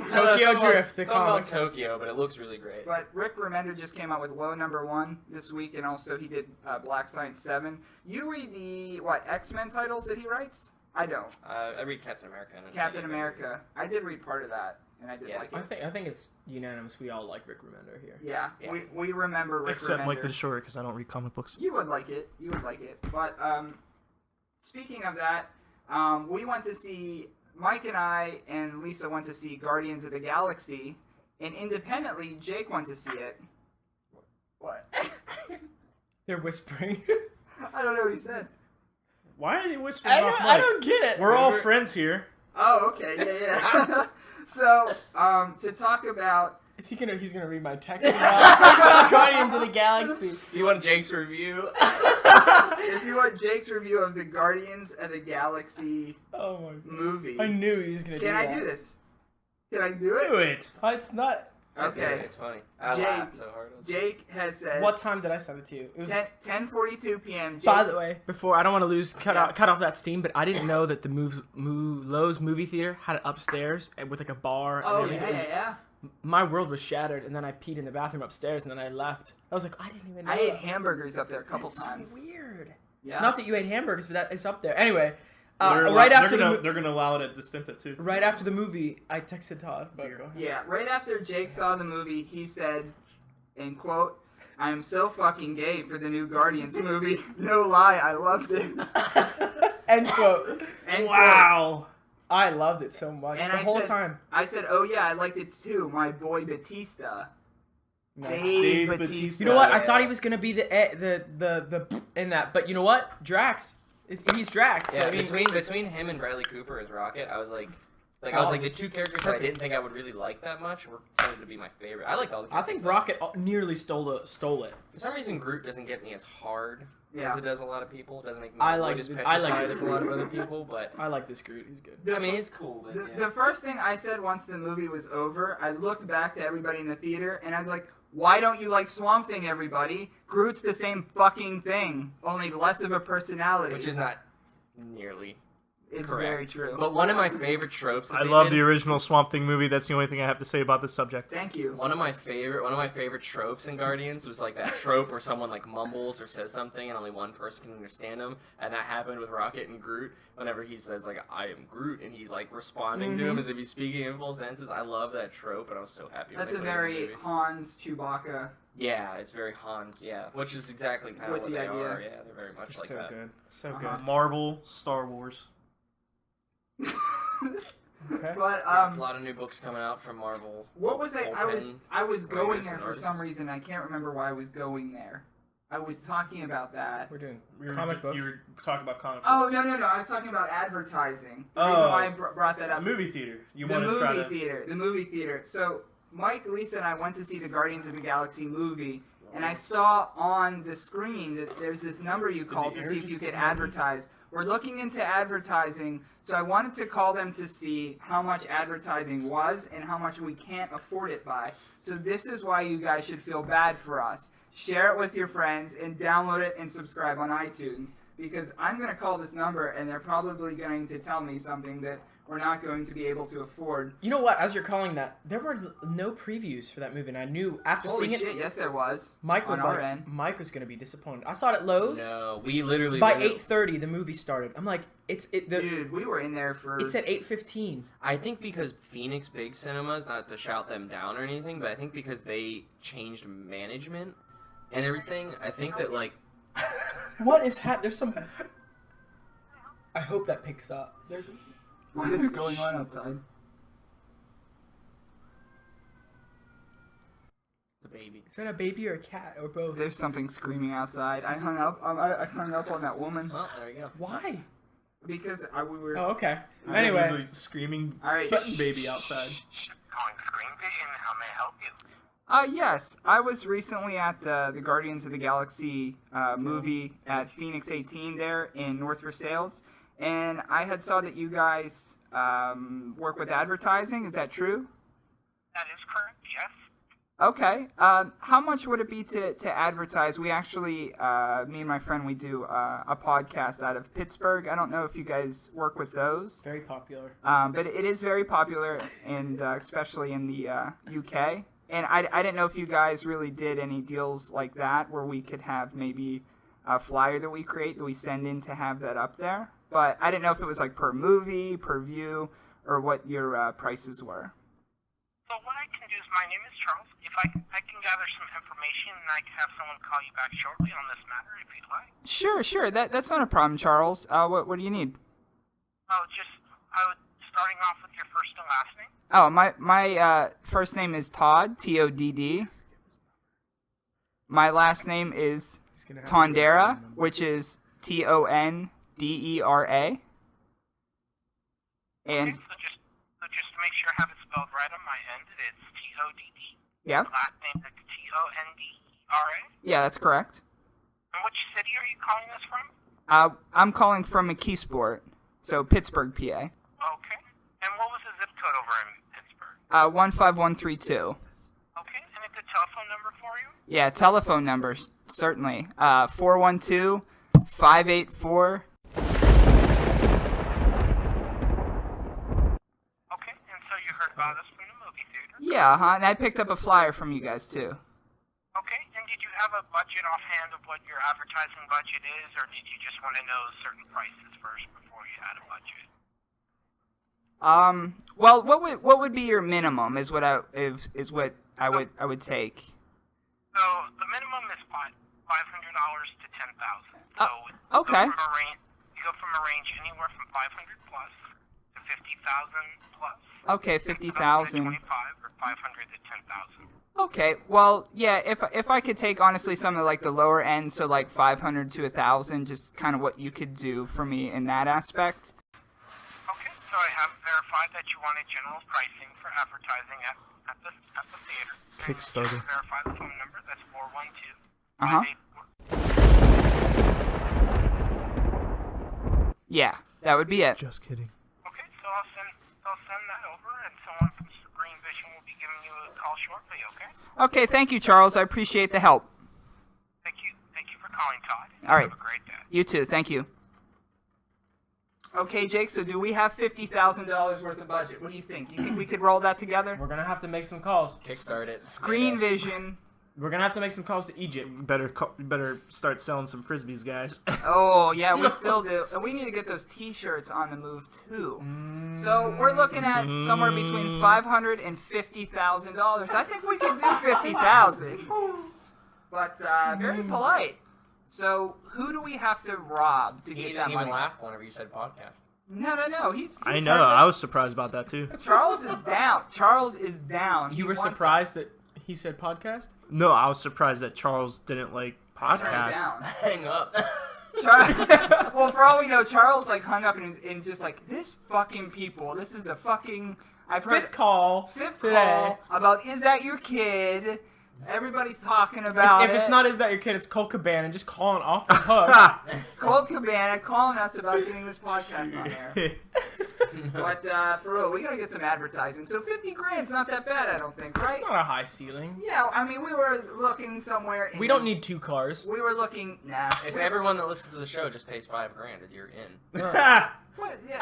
Tokyo Something Drift, the Something about comic. Tokyo, but it looks really great. But Rick Remender just came out with Low Number 1 this week, and also he did Black Science 7. You read the, X-Men titles that he writes? I don't. I read Captain America. And Captain America. I did read part of that, and I did Yeah. like I it. think it's unanimous. We all like Rick Remender here. Yeah, Yeah. we remember Rick Except Remender. Mike the Destroyer, because I don't read comic books. You would like it. You would like it. But speaking of that, we went to see, Mike and I and Lisa went to see Guardians of the Galaxy, and independently, Jake went to see it. What? They're whispering. I don't know what he said. Why are they whispering off mic? don't get it. We're all friends here. Oh, okay, yeah. So, to talk about, Is he gonna? He's gonna read my text about Guardians of the Galaxy. If you want Jake's review, if you want Jake's review of the Guardians of the Galaxy Oh my god. movie, I knew he was gonna do can that. I do this? Can I do it? Do it. It's not. Okay. it's funny. I Jake- laughed so hard. Jake has said What time did I send it to you? It was. 10:42 p.m. Jake, By the way, before I don't want to cut Yeah. off that steam, but I didn't know that the Lowe's movie theater had it upstairs and with like a bar. And Oh, everything. yeah. My world was shattered, and then I peed in the bathroom upstairs, and then I left. I was like, I didn't even know. I ate that. hamburgers up there a couple That's times. so weird. Yeah. Not that you ate hamburgers, but that it's up there. Anyway, They're gonna allow it at Distinta too. right after the movie, I texted Todd. But go ahead. Yeah, right after Jake saw the movie, he said, in quote, "I am so fucking gay for the new Guardians movie. No lie, I loved it." End quote. End quote. Wow. I loved it so much And the I whole said- time. I said, "Oh yeah, I liked it too. My boy Batista, Nice. Dave Dave Batista." Batista. You know what? I Yeah. thought he was gonna be the in that, but you know what? Drax. He's Drax. So, Yeah, I mean, between him and Bradley Cooper as Rocket, I was like the two characters that I didn't think I would really like that much were tended to be my favorite. I liked all the I characters. think Rocket nearly stole it. For some reason, Groot doesn't get me as hard Yeah. as it does a lot of people. It doesn't make me I quite like as the- petrified I like this as a lot of Groot. other people, but I like this Groot. He's good. The- I mean, it's cool. But, yeah. The first thing I said once the movie was over, I looked back to everybody in the theater and I was like, "Why don't you like Swamp Thing, everybody? Groot's the same fucking thing, only less of a personality." which is not nearly. it's correct. very true. But one of my favorite tropes. That I they love did, the original Swamp Thing movie. That's the only thing I have to say about this subject. Thank you. One of my favorite tropes in Guardians was like that trope where someone like mumbles or says something and only one person can understand him, and that happened with Rocket and Groot. Whenever he says like "I am Groot" and he's like responding to him as if he's speaking in full sentences, I love that trope, and I was so happy. That's a when they put it in the very movie. Hans Chewbacca. Yeah, it's very Han. Yeah, which is exactly kind With of what the they idea. are. Yeah, they're very much like so that. good. So Uh-huh. Marvel, Star Wars. good. Okay. But A lot of new books coming out from Marvel. what was I? I was Bullpen going writers there and for some artists. reason. I can't remember why I was going there. I was talking about that. We're doing You were- comic books. You were talking about comic Oh books. no! I was talking about advertising. The Oh. reason why I brought that A up. movie theater. You The want to try movie to? theater. The movie theater. So Mike, Lisa, and I went to see the Guardians of the Galaxy movie, and I saw on the screen that there's this number you call the to air see if just you could come out? advertise. We're looking into advertising, so I wanted to call them to see how much advertising was and how much we can't afford it by. So this is why you guys should feel bad for us. Share it with your friends and download it and subscribe on iTunes. Because I'm going to call this number and they're probably going to tell me something that we're not going to be able to afford. You know what? As you're calling that, there were no previews for that movie, and I knew after Holy seeing shit, it. yes, there was. Mike was on our like, end. Mike was gonna be disappointed. I saw it at Lowe's. No, we literally By 8:30, the movie started. I'm like, Dude, we were in there for. It's at 8:15. I think because Phoenix Big Cinemas, not to shout them down or anything, but I think because they changed management and everything, I think that like. What is There's some. I hope that picks up. What is going on outside? The baby. Is that a baby or a cat or both? There's something screaming outside. I hung up. I hung up on that woman Well, there you go. Why? because we were. Oh, okay. There's Anyway. a screaming All right. kitten baby outside. Calling Screen Vision, how may I help you? Yes, I was recently at the Guardians of the Galaxy movie at Phoenix 18 there in North Versailles, and I had saw that you guys work with advertising. Is that true? That is correct, yes. Okay. How much would it be to advertise? We actually, me and my friend, we do a podcast out of Pittsburgh. I don't know if you guys work with those. Very popular. But it is very popular, and especially in the UK. And I didn't know if you guys really did any deals like that where we could have maybe a flyer that we create that we send in to have that up there. But I didn't know if it was like per movie, per view, or what your prices were. So what I can do is, my name is Charles. If I can gather some information and I can have someone call you back shortly on this matter if you'd like. Sure. That's not a problem, Charles. What do you need? Oh, starting off with your first and last name. Oh, my first name is Todd, Todd. My last name is Tondera, which is Tondera. And Okay, so just to make sure I have it spelled right on my end, it's Todd. yeah, Last name is Tondera. yeah, that's correct. And which city are you calling us from? I'm calling from McKeesport, so Pittsburgh, PA. Okay. And what was the zip code over in Pittsburgh? 15132. Okay, and a good telephone number for you? Yeah, telephone number certainly. 412-584. Okay, and so you heard about us from the movie theater? Yeah, and I picked up a flyer from you guys too. Okay, and did you have a budget offhand of what your advertising budget is, or did you just want to know certain prices first before you had a budget? Well, what would be your minimum? Is what I would take. So the minimum is $500 to $10,000. So okay. You go from a range anywhere from 500 plus to 50,000 plus. Okay, 50,000. 25 or 500 to 10,000. Okay, well, yeah, if I could take honestly some of like the lower end, so like 500 to 1,000, just kind of what you could do for me in that aspect. Okay, so I have verified that you wanted general pricing for advertising at the theater. Kickstarter. And verify the phone number. That's 412. Uh-huh. Yeah, that would be it. Just kidding. Okay, so I'll send that over, and someone from Green Vision will be giving you a call shortly. Okay. Okay, thank you, Charles. I appreciate the help. Thank you for calling, Todd. All right. Have a great day. You too. Thank you. Okay, Jake. So do we have $50,000 worth of budget? What do you think? You think we could roll that together? We're gonna have to make some calls. Kickstart it. Screen Vision. We're gonna have to make some calls to Egypt. Better start selling some frisbees, guys. Oh yeah, we still do. And we need to get those T-shirts on the move too. So we're looking at somewhere between $500,000 and $50,000. I think we can do 50,000. But very polite. So who do we have to rob to He get didn't that even money? laugh whenever you said podcast. No. He's I heard know. it. I was surprised about that too. Charles is down. Charles is down. You He were wants surprised that he said podcast? No, I was surprised that Charles didn't like to turn it podcasts. down. Hang up. Well, for all we know, Charles like hung up and is just like, this fucking people. This is the fucking. I've heard Fifth call. fifth today. call about is that your kid? Everybody's talking about If it's it. not Is That Your Kid, it's Colt Cabana just calling off the hook. Cold Cabana calling us about getting this podcast on air. But for real, we gotta get some advertising. So 50 grand's not that bad, I don't think, It's right? not a high ceiling. Yeah, I mean we were looking somewhere. We don't need 2 cars. We were looking. Nah. If everyone that listens to the show just pays $5,000, you're in. What? Yeah.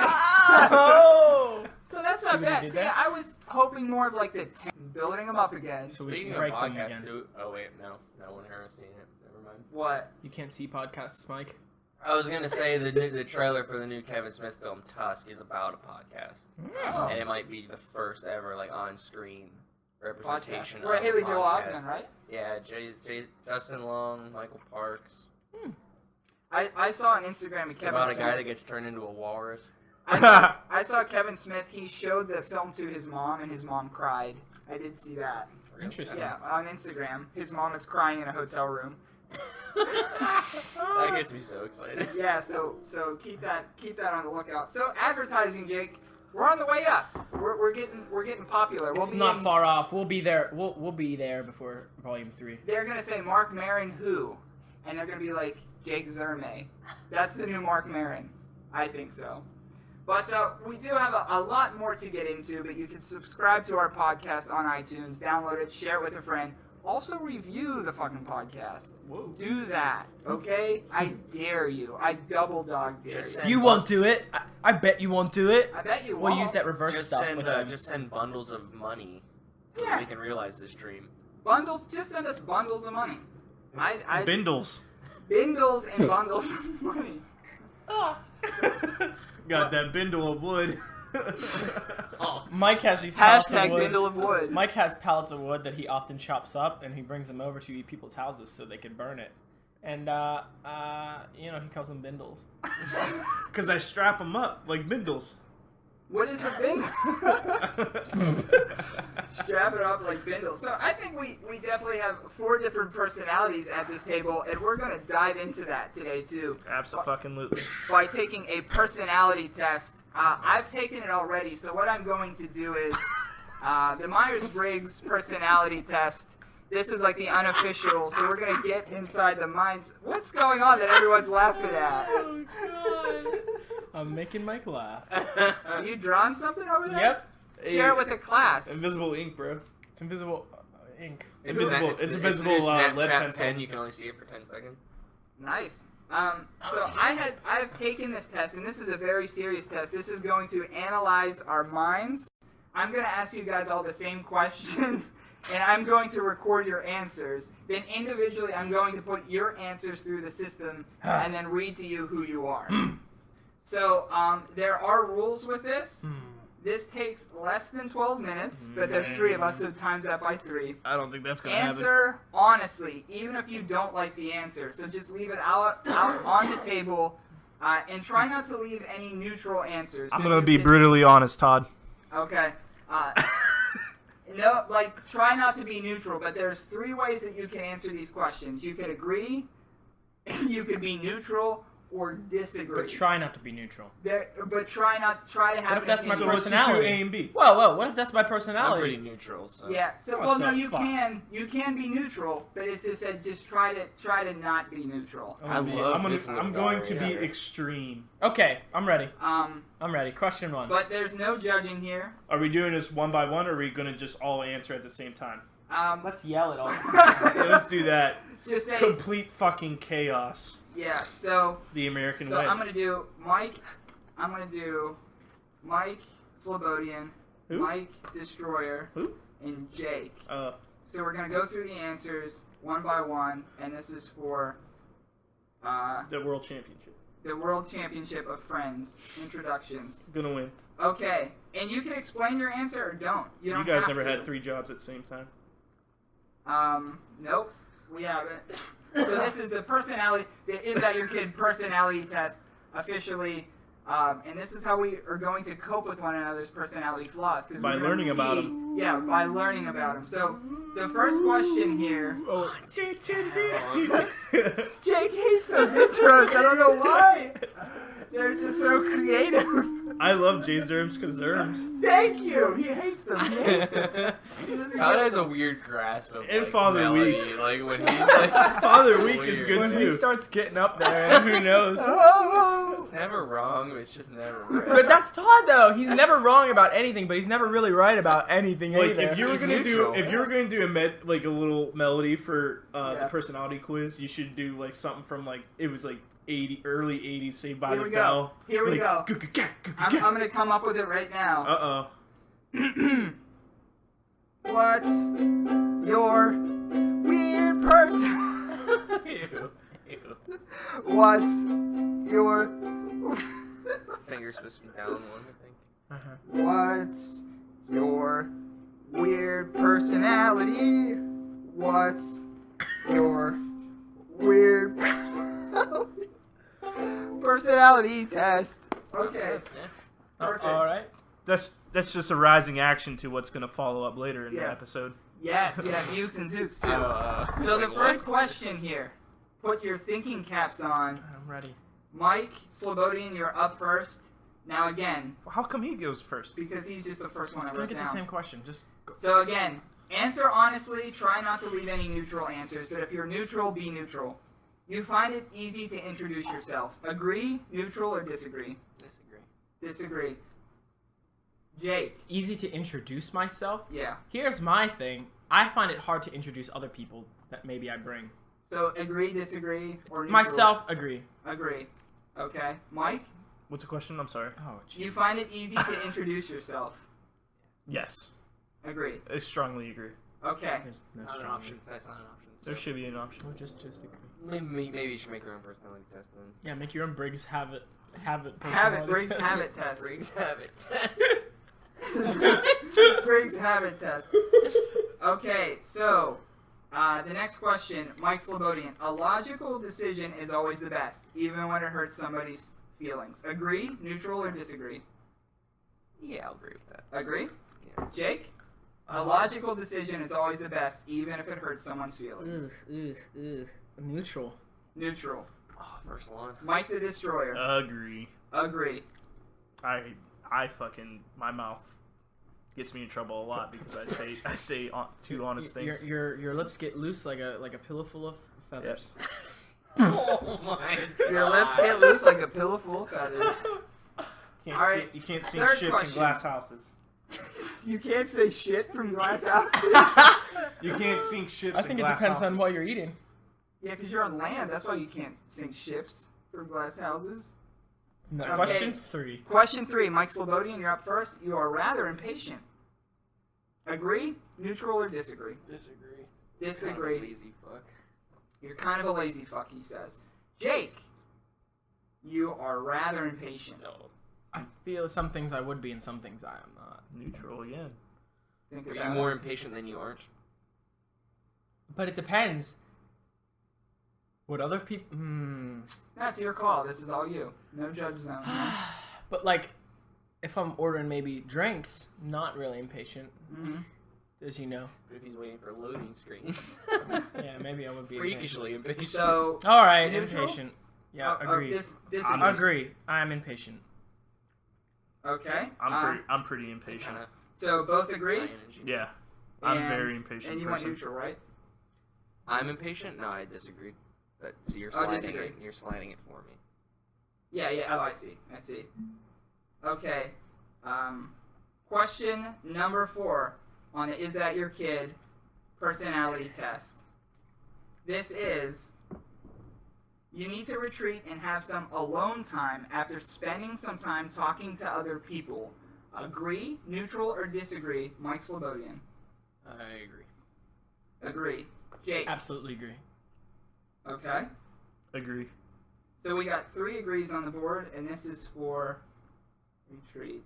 Oh! So that's See not what he bad. did See, there? I was hoping more of like the building them up again. So we Speaking can of break them podcasts, again. oh wait, no one here has seen it. Never mind. What? You can't see podcasts, Mike. I was gonna say the trailer for the new Kevin Smith film Tusk is about a podcast, Oh. and it might be the first ever like on-screen representation. Podcast. We're of Haley a Joel podcast. Osment, right? Yeah, Justin Long, Michael Parks. I saw on Instagram It's Kevin about a Smith. guy that gets turned into a walrus. I saw Kevin Smith. He showed the film to his mom, and his mom cried. I did see that. Interesting. Yeah, on Instagram. His mom is crying in a hotel room. That gets me so excited. Yeah, so keep that on the lookout. So advertising, Jake, we're on the way up. We're getting popular. It's not far off. We'll be there. We'll be there before Volume 3. They're gonna say Mark Maron who, and they're gonna be like Jake Zerme. That's the new Mark Maron. I think so. But we do have a lot more to get into. But you can subscribe to our podcast on iTunes, download it, share it with a friend. Also review the fucking podcast. Whoa. Do that, okay? I dare you. I double dog dare Just you. send You won't do it. I bet you won't do it. I bet you We'll won't. use that reverse Just stuff send with them. just send bundles of money so Yeah. we can realize this dream. Bundles. Just send us bundles of money. I Bindles. bindles and bundles of money. Got that bindle of wood. Mike has these pallets of Hashtag wood. bindle of wood. Mike has pallets of wood that he often chops up, and he brings them over to people's houses so they can burn it. And he calls them bindles. Because I strap them up like bindles. What is a bindle? Strap it up like bindle. So I think we definitely have 4 different personalities at this table, and we're going to dive into that today too Absolutely. by taking a personality test. I've taken it already, so what I'm going to do is the Myers-Briggs personality test. This is like the unofficial, so we're going to get inside the minds. What's going on that everyone's laughing at? Oh, God. I'm making Mike laugh. Are you drawing something over there? Yep. Share it with the class. Invisible ink, bro. It's invisible ink. Invisible- it's invisible, the new lead Snapchat pencil. pen. You can only see it for 10 seconds. Nice. So I've taken this test, and this is a very serious test. This is going to analyze our minds. I'm going to ask you guys all the same question, and I'm going to record your answers. Then individually, I'm going to put your answers through the system, and then read to you who you are. So there are rules with this. This takes less than 12 minutes, but there's 3 of us, so times that by 3. I don't think that's gonna happen. Answer honestly, even if you don't like the answer. So just leave it out on the table, and try not to leave any neutral answers. I'm So gonna you be can- brutally honest, Todd. Okay. No, try not to be neutral, but there's 3 ways that you can answer these questions. You could agree, you could be neutral, or disagree. But try not to be neutral. But try to have. What if that's my So let's just do personality? A and B. Whoa, what if that's my I'm personality? pretty neutral, so. Yeah. So What well, the no, you fuck? can be neutral, but it's just said just try to not be neutral. I love this I'm little going guy to right be here. extreme. Okay, I'm ready. Um, I'm ready. Question 1. but there's no judging here. Are we doing this one by one, or are we gonna just all answer at the same time? Let's yell it all. Yeah, let's do that. Just say Complete fucking chaos. yeah. So The American so way. I'm gonna do Mike. I'm gonna do Mike Slobodian, Who? Mike Destroyer, Who? and Jake. Uh, So we're gonna go through the answers one by one, and this is for the World Championship. the World Championship of Friends introductions. Gonna win. Okay, and you can explain your answer or don't. You You don't guys have never to. had 3 jobs at the same time. Nope, we haven't. So this is the personality. Is that your kid personality test officially? And this is how we are going to cope with one another's personality flaws. 'Cause By we're gonna learning about see- 'em. Yeah, by learning about them. So the first question here. Oh, Jake hates those intros. I don't know why. They're just so creative. I love Jay Zerms because Zerms. Thank you. He hates them. He hates them. He doesn't Todd get has a them. weird grasp of And like, Father melody. Week. Like when he's like, Father it's Week is weird. good When he too. starts getting up there, who knows? Oh. It's never wrong, but it's just never right. But that's Todd though. He's never wrong about anything, but he's never really right about anything Like either. if you were He's gonna neutral. do a little melody for Yeah. the personality quiz, you should do like something from like it was like early 80s Saved by Here the we Bell. go. Here we go. I'm Uh gonna come up with it right now. oh. What's your weird person? Ew. Ew. What's your Finger's supposed to be down one, I think. Uh-huh. What's your weird personality? What's your weird personality test? Okay. Perfect. All right. That's just a rising action to what's going to follow up later in the Yeah. episode. Yes, Ukes and Zucs too. It's So the like, first what? question here. Put your thinking caps on. I'm ready. Mike Slobodian, you're up first. Now again, How come he goes first? because he's just the first one Let's I go wrote get down. the same question. Just go. So again, answer honestly. Try not to leave any neutral answers. But if you're neutral, be neutral. You find it easy to introduce yourself. Agree, neutral, or disagree? Disagree. Disagree. Jake. Easy to introduce myself. Yeah. Here's my thing. I find it hard to introduce other people that maybe I bring. So agree, disagree, or neutral? Myself, agree. Agree. Okay. Mike, What's the question? I'm sorry. Oh, jeez. you find it easy to introduce yourself. Yes. Agree. I strongly agree. Okay. There's no Not an strong option. That's not an option. There should be an option. Or just agree. Maybe you should make your own personality test then. Yeah, make your own Briggs have it. Have it. Have it. personality Briggs test. habit test. Briggs habit test. Briggs habit test. Okay, so the next question, Mike Slobodian. A logical decision is always the best, even when it hurts somebody's feelings. Agree, neutral, or disagree? Yeah, I'll agree with that. Agree? Yeah. Jake? A logical decision is always the best, even if it hurts someone's feelings. Neutral. Neutral. Oh, first one. Mike the Destroyer. Agree. Agree. I fucking my mouth gets me in trouble a lot because I say too honest things. Your lips get loose like a pillow full of feathers. Oh my god. Your lips get loose like a pillow full of feathers. Can't All right, you can't sing third ships in question. glass houses. You can't say shit from glass houses. You can't sink ships I in think it glass depends houses. on what you're eating. Yeah, because you're on land. That's why you can't sink ships from glass houses. No, Okay. Question 3. Question 3, Mike Slobodian, you're up first. You are rather impatient. Agree, neutral, or disagree? Disagree. Disagree. Kind of lazy fuck. You're kind of a lazy fuck, he says. Jake, you are rather impatient. No. I feel some things I would be and some things I am not. Neutral again. Think Are about you more it. impatient than you aren't? But it depends. What other people? That's your call. This is all you. No judge zone. But like, if I'm ordering maybe drinks, not really impatient, Mhm. as you know. But if he's waiting for loading screens, Yeah, maybe I would be freakishly impatient. So, impatient. All right, Neutral? impatient. Yeah, agree. disagree. Agree. I am impatient. Okay. I'm pretty impatient. Kinda So both high agree? energy. Yeah. I'm And- very impatient. And you want person. neutral, right? I'm impatient? No, I disagree. But so you're Oh, sliding disagree. it. You're sliding it for me. Yeah, yeah. Oh, I see. I see. Okay. Question number 4 on the Is That Your Kid personality test. This is, you need to retreat and have some alone time after spending some time talking to other people. Agree, neutral, or disagree? Mike Slobodian. I agree. Agree. Jake. Absolutely agree. Okay. Agree. So we got 3 agrees on the board, and this is for retreat.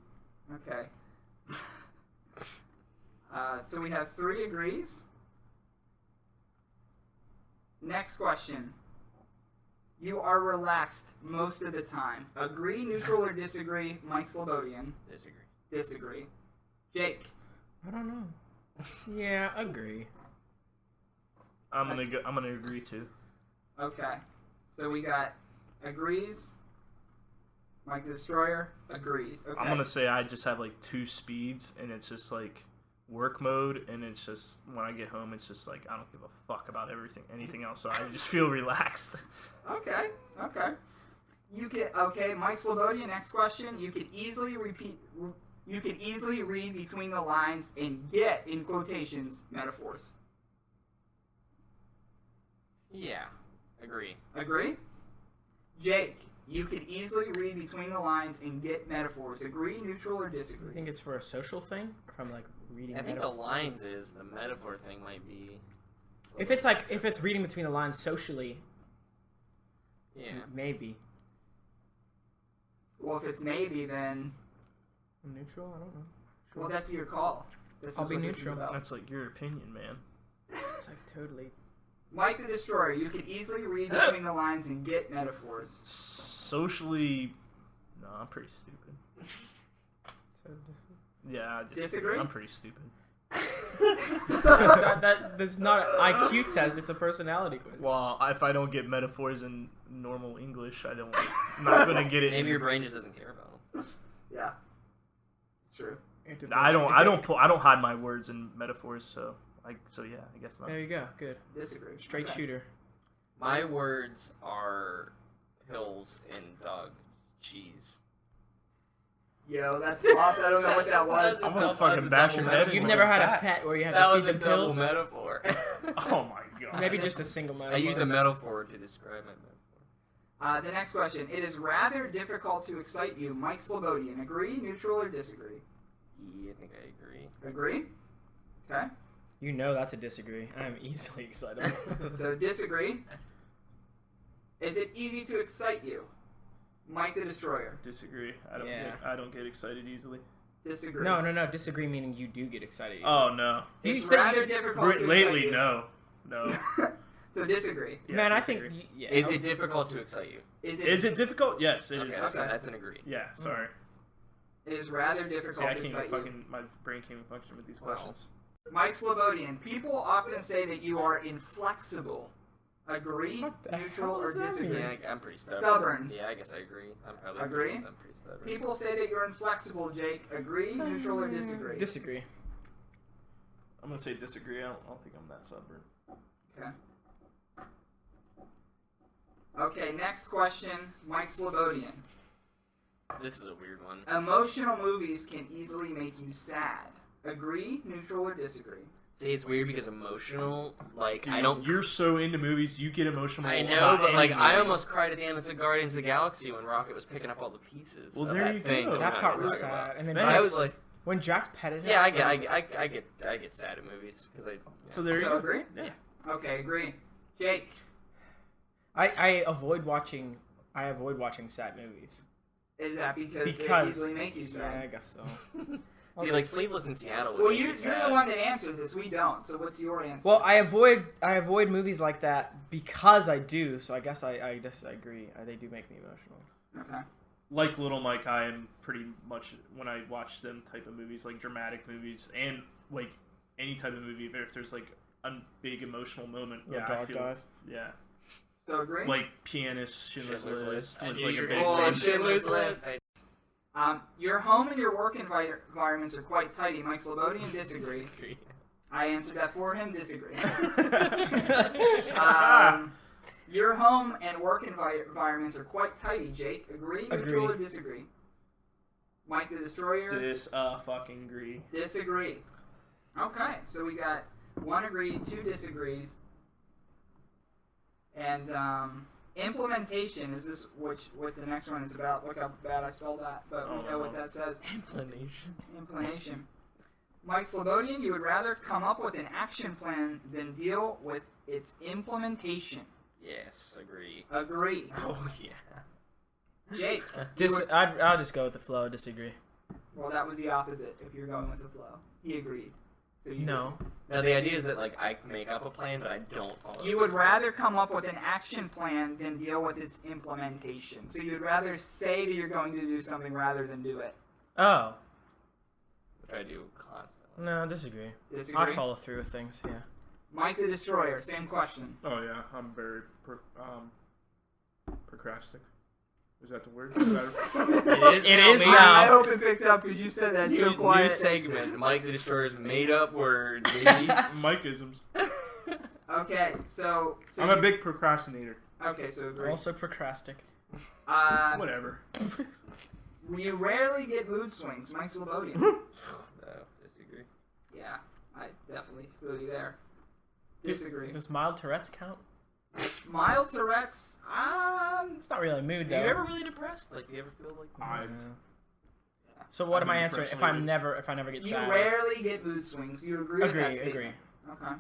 Okay. So we have 3 agrees. Next question. You are relaxed most of the time. Agree, neutral, or disagree? Mike Slobodian. Disagree. Disagree. Jake. I don't know. Yeah, agree. I'm gonna agree too. Okay. So we got agrees. Mike the Destroyer agrees. Okay. I'm gonna say I just have like 2 speeds, and it's just like work mode, and it's just when I get home, it's just like I don't give a fuck about anything else. So I just feel relaxed. Okay. Okay. Okay, Mike Slobodian, next question. You could easily read between the lines and get, in quotations, metaphors. Yeah. Agree. Agree? Jake, you could easily read between the lines and get metaphors. Agree, neutral, or I disagree? think it's for a social thing. From like reading. I think the metaphor. lines is the metaphor thing might be. If it's reading between the lines socially, Yeah. maybe. Well, if it's maybe, then Neutral? I don't know. well, that's your call. This I'll is be what this is neutral. about. That's like your opinion, man. It's like totally. Mike the Destroyer, you could easily read between the lines and get metaphors. Socially, no, I'm pretty stupid. Yeah, I Disagree? I'm pretty stupid. That's not an IQ test. It's a personality quiz. Well, if I don't get metaphors in normal English, I'm not gonna get it. Maybe your brain just doesn't care about them. Yeah, it's true. I don't hide my words in metaphors, so yeah, I guess not. There you go. Good. Disagree. Straight Okay. shooter. My words are pills and dog cheese. Yo, that flopped. I don't know what that was. I'm gonna That fucking was a bash double your head. metaphor. You've with never a had a bat. pet where you had That to was feed a them double pills? metaphor. Oh my god. Maybe just a single metaphor. I used a metaphor to describe my metaphor. The next question. It is rather difficult to excite you. Mike Slobodian. Agree, neutral, or disagree? Yeah, I think I agree. Agree? Okay. You know that's a disagree. I am easily excited. So disagree. Is it easy to excite you? Mike the Destroyer. Disagree. Yeah. I don't get excited easily. Disagree. No. Disagree meaning you do get excited. Oh no. You It's said rather you- difficult to excite Lately, you. no. So disagree. Yeah, Man, disagree. I think. Yeah, Is I was- it difficult to excite you? Is it difficult? Yes, it Okay, is. so Okay. that's an agree. Yeah, sorry. It is rather See, difficult I to can't even excite you. fucking. My brain can't even function with these Wow. questions. Mike Slobodian. People often say that you are inflexible. Agree, What the neutral, hell or does that disagree? mean? Yeah, I'm pretty stubborn. Stubborn. Yeah, I guess I agree. I'm probably Agree? I'm pretty stubborn. People say that you're inflexible, Jake. Agree, neutral, or disagree? Disagree. I'm gonna say disagree. I don't think I'm that stubborn. Okay. Okay, next question. Mike Slobodian. This is a weird one. Emotional movies can easily make you sad. Agree, neutral, or disagree? See, it's weird because emotional, like, Dude, I don't. You're so into movies, you get emotional. I know, about but like, any I movie. almost cried at the end of Guardians of the Galaxy when Rocket was picking up all the pieces. Well, of there that you thing. go. You know That what part I'm was talking about. sad. And then Man, I Drax, was like, when Drax petted him. yeah, I get sad at movies because I. So there you So go. agree? Yeah. Okay, agree. Jake. I avoid watching sad movies. Is that because they Because easily make you yeah, I sad? guess so. See, like Sleepless in Seattle. would Well, make me you're sad. the one that answers this. We don't. So what's your answer? Well, I avoid movies like that because I do. So I guess I disagree. They do make me emotional. Okay. Like Little Mike, I am pretty much when I watch them type of movies, like dramatic movies, and like any type of movie, if there's like a big emotional moment, Yeah, I dog feel, dies. Yeah, So agree? like Pianist, Schindler's List I was knew like you a were big gonna Oh, one. say Schindler's List. Your home and your work environments are quite tidy. Mike Slobodian, disagree. I answered that for him, disagree. Your home and work environments are quite tidy, Jake. Agree, neutral, or Agree. disagree? Mike the Destroyer, Fucking agree. disagree. Okay, so we got one agree, two disagrees. And implementation is this what the next one is about. Look how bad I spelled that, but we know what that says. Implementation. Mike Slobodian, you would rather come up with an action plan than deal with its implementation. Yes, agree. Agree. Oh yeah. Jake. I'll just go with the flow. Disagree. Well, that was the opposite. If you're going with the flow, he agreed. So you No. Now the idea is that like I make up a plan, but I don't follow. You would rather come up with an action plan than deal with its implementation. So you'd rather say that you're going to do something rather than do it. Oh which I do constantly. no, disagree. Disagree? I follow through with things. Yeah. Mike the Destroyer, same question. Oh yeah, I'm very procrastic. Is that the word? It is I now. hope it picked up because you said that so New quiet. segment. Mike the Destroyer's made up words. Baby. Mikeisms. Okay, so I'm a big procrastinator. Okay, so agree. Also procrastic. Whatever. You rarely get mood swings, Mike Slobodian. No, disagree. Yeah, I definitely feel you there. Disagree. Does mild Tourette's count? Mild Tourette's. It's not really a mood, Are though. you ever really depressed? Like, do you ever feel like? So what I'm am I answering if I depression-related. never get You sad? rarely get mood swings. You agree with that Agree. statement? Okay.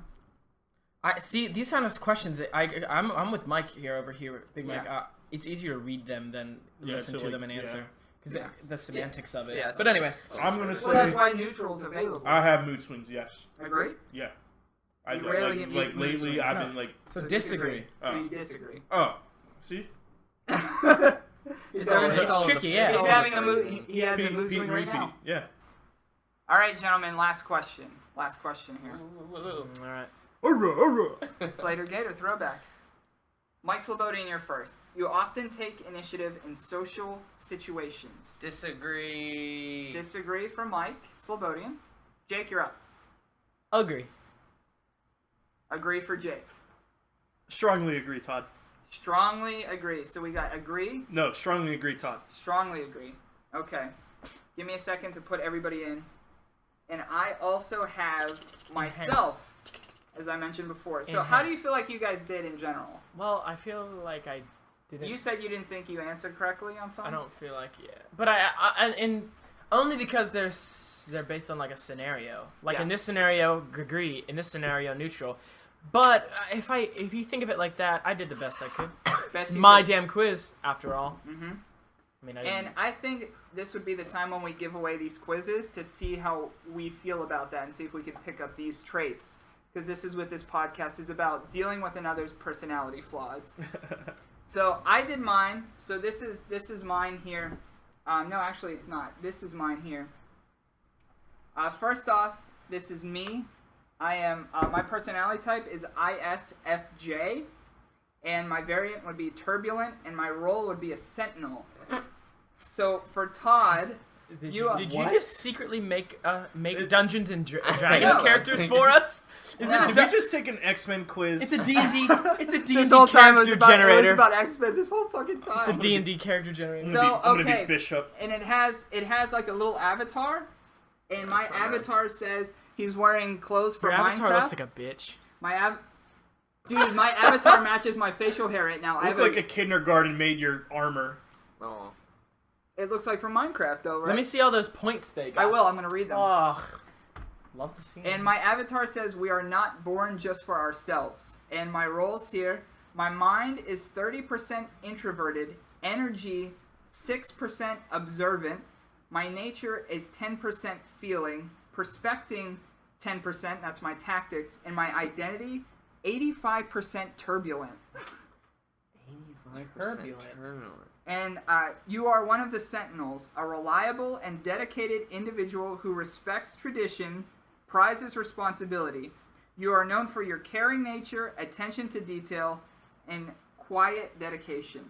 I see these kind of questions. I'm with Mike over here, Big Mike. Yeah. It's easier to read them than Yeah, listen so, to like, them and answer because Yeah. the semantics of it. Yeah, but anyway, I'm gonna Well, that's say why neutral's available. I have mood swings. Yes. Agree? Yeah. You rarely get like mood lately swings. I've No. been like, so disagree. So you disagree. oh, see. It's tricky, yeah. He's It's having a mood. He has a mood Pete swing right repeat. now. Yeah. All right, gentlemen. Last question. Last question here. All right. Slater Gator throwback. Mike Slobodian, you're first. You often take initiative in social situations. Disagree. Disagree from Mike Slobodian. Jake, you're up. Agree. Agree for Jake. Strongly agree, Todd. Strongly agree. So we got agree, No, strongly agree, Todd. strongly agree. Okay. Give me a second to put everybody in. And I also have myself, as I mentioned before. So how do you Enhance. feel like you guys did in general? Well, I feel like I didn't. You said you didn't think you answered correctly on I something? don't feel like but and only because they're based on like a scenario. Like Yeah. in this scenario, agree. In this scenario, neutral. But if you think of it like that, I did the best I could. Best It's you my could. damn quiz, after all. Mm-hmm. I mean, And I think this would be the time when we give away these quizzes to see how we feel about that and see if we can pick up these traits. Because this is what this podcast is about, dealing with another's personality flaws. So I did mine. So this is mine here. No, actually it's not. This is mine here. First off, this is me. I am my personality type is ISFJ, and my variant would be turbulent, and my role would be a sentinel. So for Todd, Did you- you what? just secretly make Dungeons and Dragons No. characters for us? Is No. it Did we just take an X-Men quiz? It's a D&D. It's a D&D this whole time character it was generator. about X-Men. This whole fucking time. It's a D&D character generator. So- I'm gonna okay. be Bishop. And it has like a little avatar, and my That's not right. avatar says he's wearing clothes for Your avatar Minecraft. looks like a bitch. Dude, my avatar matches my facial hair right now. I You have look like a kindergarten made your armor. Oh. It looks like from Minecraft, though, right? Let me see all those points they got. I will. I'm gonna read them. Oh, love to see. And my avatar says we are not born just for ourselves. And my roles here: my mind is 30% introverted, energy 6% observant. My nature is 10% feeling, perspecting 10%. That's my tactics, and my identity 85% turbulent. 85% Turbulent. And you are one of the Sentinels, a reliable and dedicated individual who respects tradition, prizes responsibility. You are known for your caring nature, attention to detail, and quiet dedication.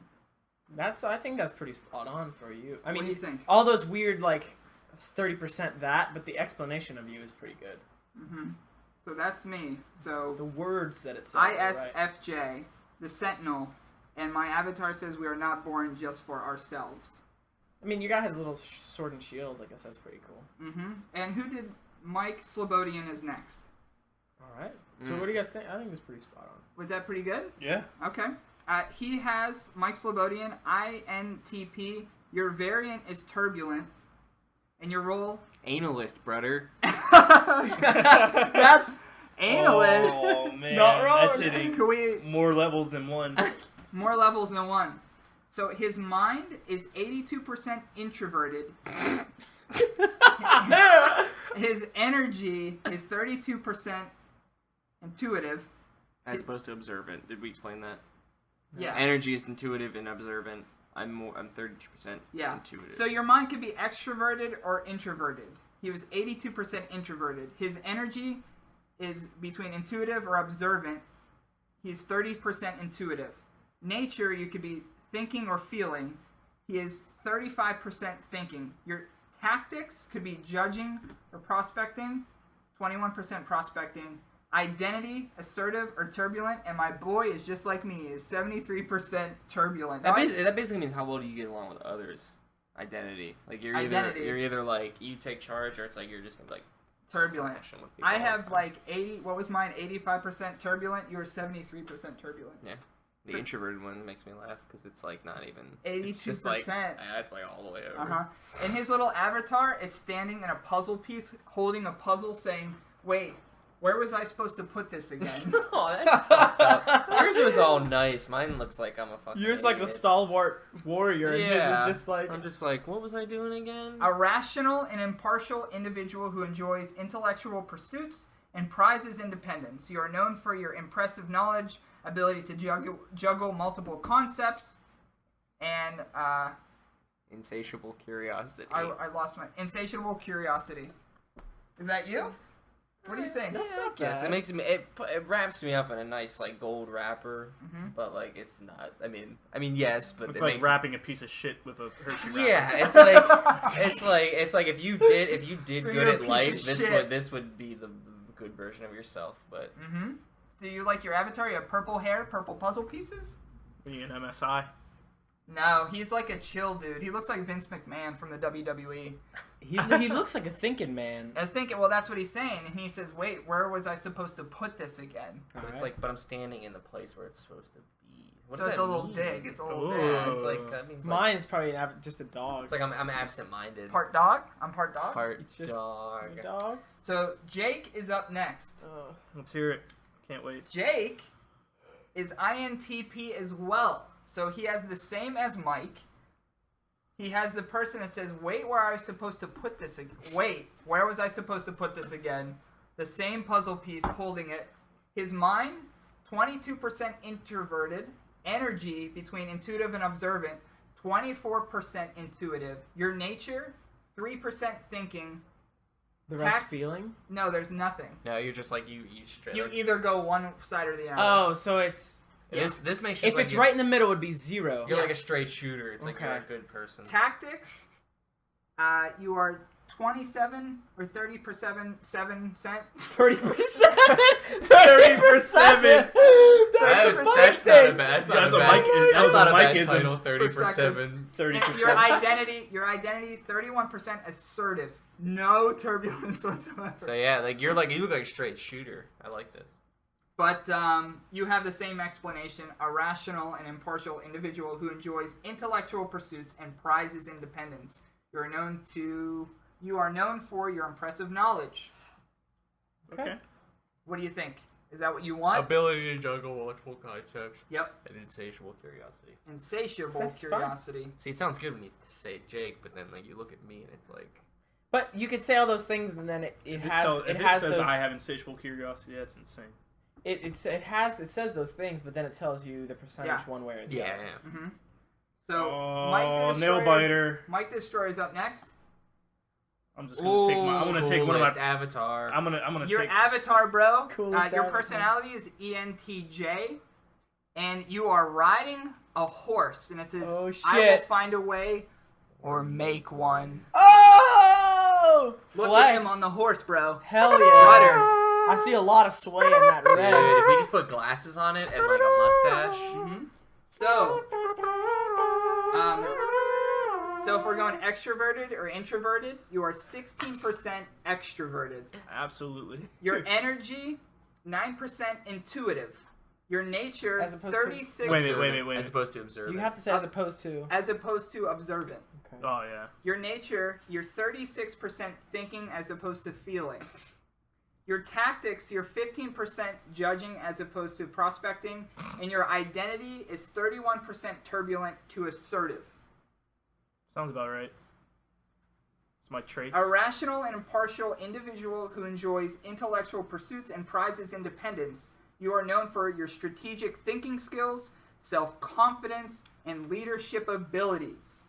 I think that's pretty spot on for you. I What mean, do you think? all those weird 30% that, but the explanation of you is pretty good. Mm-hmm. So that's me. So The words that it says. are right. ISFJ, the Sentinel, and my avatar says we are not born just for ourselves. I mean, your guy has a little sword and shield. I guess that's pretty cool. Mm-hmm. And who did Mike Slobodian is next? All right. So what do you guys think? I think it's pretty spot on. Was that pretty good? Yeah. Okay. He has Mike Slobodian, INTP. Your variant is turbulent. And your role? Analyst, brother. That's analyst. Oh man, Not wrong. that's hitting Can we more levels than one. more levels than one? So his mind is 82% introverted. His energy is 32% intuitive. As opposed to observant. Did we explain that? Yeah. Energy is intuitive and observant. I'm 32% Yeah. intuitive. So your mind could be extroverted or introverted. He was 82% introverted. His energy is between intuitive or observant. He's 30% intuitive. Nature, you could be thinking or feeling. He is 35% thinking. Your tactics could be judging or prospecting. 21% prospecting. Identity, assertive or turbulent. And my boy is just like me, is 73% turbulent. that, Now, that basically means how well do you get along with others. Identity. Like you're Identity. either like you take charge or it's like you're just gonna be like Turbulent. Passion with people I all the have time. like 80. What was mine? 85% turbulent. You were 73% turbulent. Yeah. The introverted one makes me laugh because it's like not even. 82%. It's just like, yeah, it's like all the way over. Uh huh. And his little avatar is standing in a puzzle piece, holding a puzzle, saying, "Wait, where was I supposed to put this again?" Oh, that's fucked up. Yours was all nice. Mine looks like I'm a fucking. Yours like a idiot. stalwart warrior, and his Yeah. is just like. I'm just like, what was I doing again? A rational and impartial individual who enjoys intellectual pursuits and prizes independence. You are known for your impressive knowledge, ability to juggle multiple concepts, and Insatiable curiosity. I lost my insatiable curiosity. Is that you? What do you think? That's not Yes, bad. it makes me. It wraps me up in a nice like gold wrapper, Mhm. but like it's not. I mean, yes, but It's it like makes wrapping a piece of shit with a Hershey wrapper. Yeah, it's like if you did So good you're a at piece life, of this shit. would be the good version of yourself. But Mm-hmm. Do you like your avatar? You have purple hair, purple puzzle pieces? When you get an MSI. No, he's like a chill dude. He looks like Vince McMahon from the WWE. He looks like a thinking man. I think, well, that's what he's saying. And he says, wait, where was I supposed to put this again? but it's like, but I'm standing in the place where it's supposed to be. What So does it's that a little mean? dig. It's a little Ooh. dig. Yeah, it's like that means like, Mine's probably just a dog. it's like I'm absent-minded. Part dog? I'm part dog? Part It's just- dog. A dog. So Jake is up next. Let's hear it. Can't wait. Jake is INTP as well. So he has the same as Mike. He has the person that says, wait, where I was supposed to put this again? Wait, where was I supposed to put this again? The same puzzle piece holding it. His mind, 22% introverted. Energy between intuitive and observant, 24% intuitive. Your nature, 3% thinking. The rest Tact- feeling. No, there's nothing. No, you're just like you straight. You Like, either go one side or the other. Oh, so it's this makes you if like it's you're- right in the middle, it'd be 0. You're like a straight shooter. It's like you're a Okay. good person. Tactics, you are 27 or 30% 7%. 30%. 30%. That's not a bad. That's not That's a what bad. Mike is- That's that's not what a Mike bad is in title. 30%. And 30%. your identity, 31% assertive. No turbulence whatsoever. So yeah, like you look like a straight shooter. I like this. But you have the same explanation: a rational and impartial individual who enjoys intellectual pursuits and prizes independence. You are known for your impressive knowledge. Okay. What do you think? Is that what you want? Ability to juggle multiple concepts Yep. and insatiable curiosity. Insatiable That's fine. curiosity. See, it sounds good when you say Jake, but then like you look at me and it's like But you could say all those things, and then it If has it has says those. I have insatiable curiosity, that's insane. It says those things, but then it tells you the percentage Yeah. one way or the yeah. other. Mm-hmm. So Oh, Mike the nail Destroyer. biter. Mike the Destroyer is up next. I'm just gonna take my. I'm gonna take one of coolest my. avatar. I'm gonna Your take. avatar, bro. Coolest Your avatar. personality is ENTJ, and you are riding a horse, and it says, Oh, "I will shit. find a way, or make one." Oh! Look Flex. at him on the horse, bro. Hell yeah! Rudder. I see a lot of sway in that Dude, red. if we just put glasses on it and like a mustache, Mhm. So, so if we're going extroverted or introverted, you are 16% extroverted. Absolutely. Your energy, 9% intuitive. Your nature, As opposed to- 36, Wait. as opposed to observe. You have to say as opposed to. as opposed to observant. Okay. Oh yeah. Your nature, you're 36% thinking as opposed to feeling. Your tactics, you're 15% judging as opposed to prospecting. And your identity is 31% turbulent to assertive. Sounds about right. It's my traits. A rational and impartial individual who enjoys intellectual pursuits and prizes independence. You are known for your strategic thinking skills, self-confidence, and leadership abilities.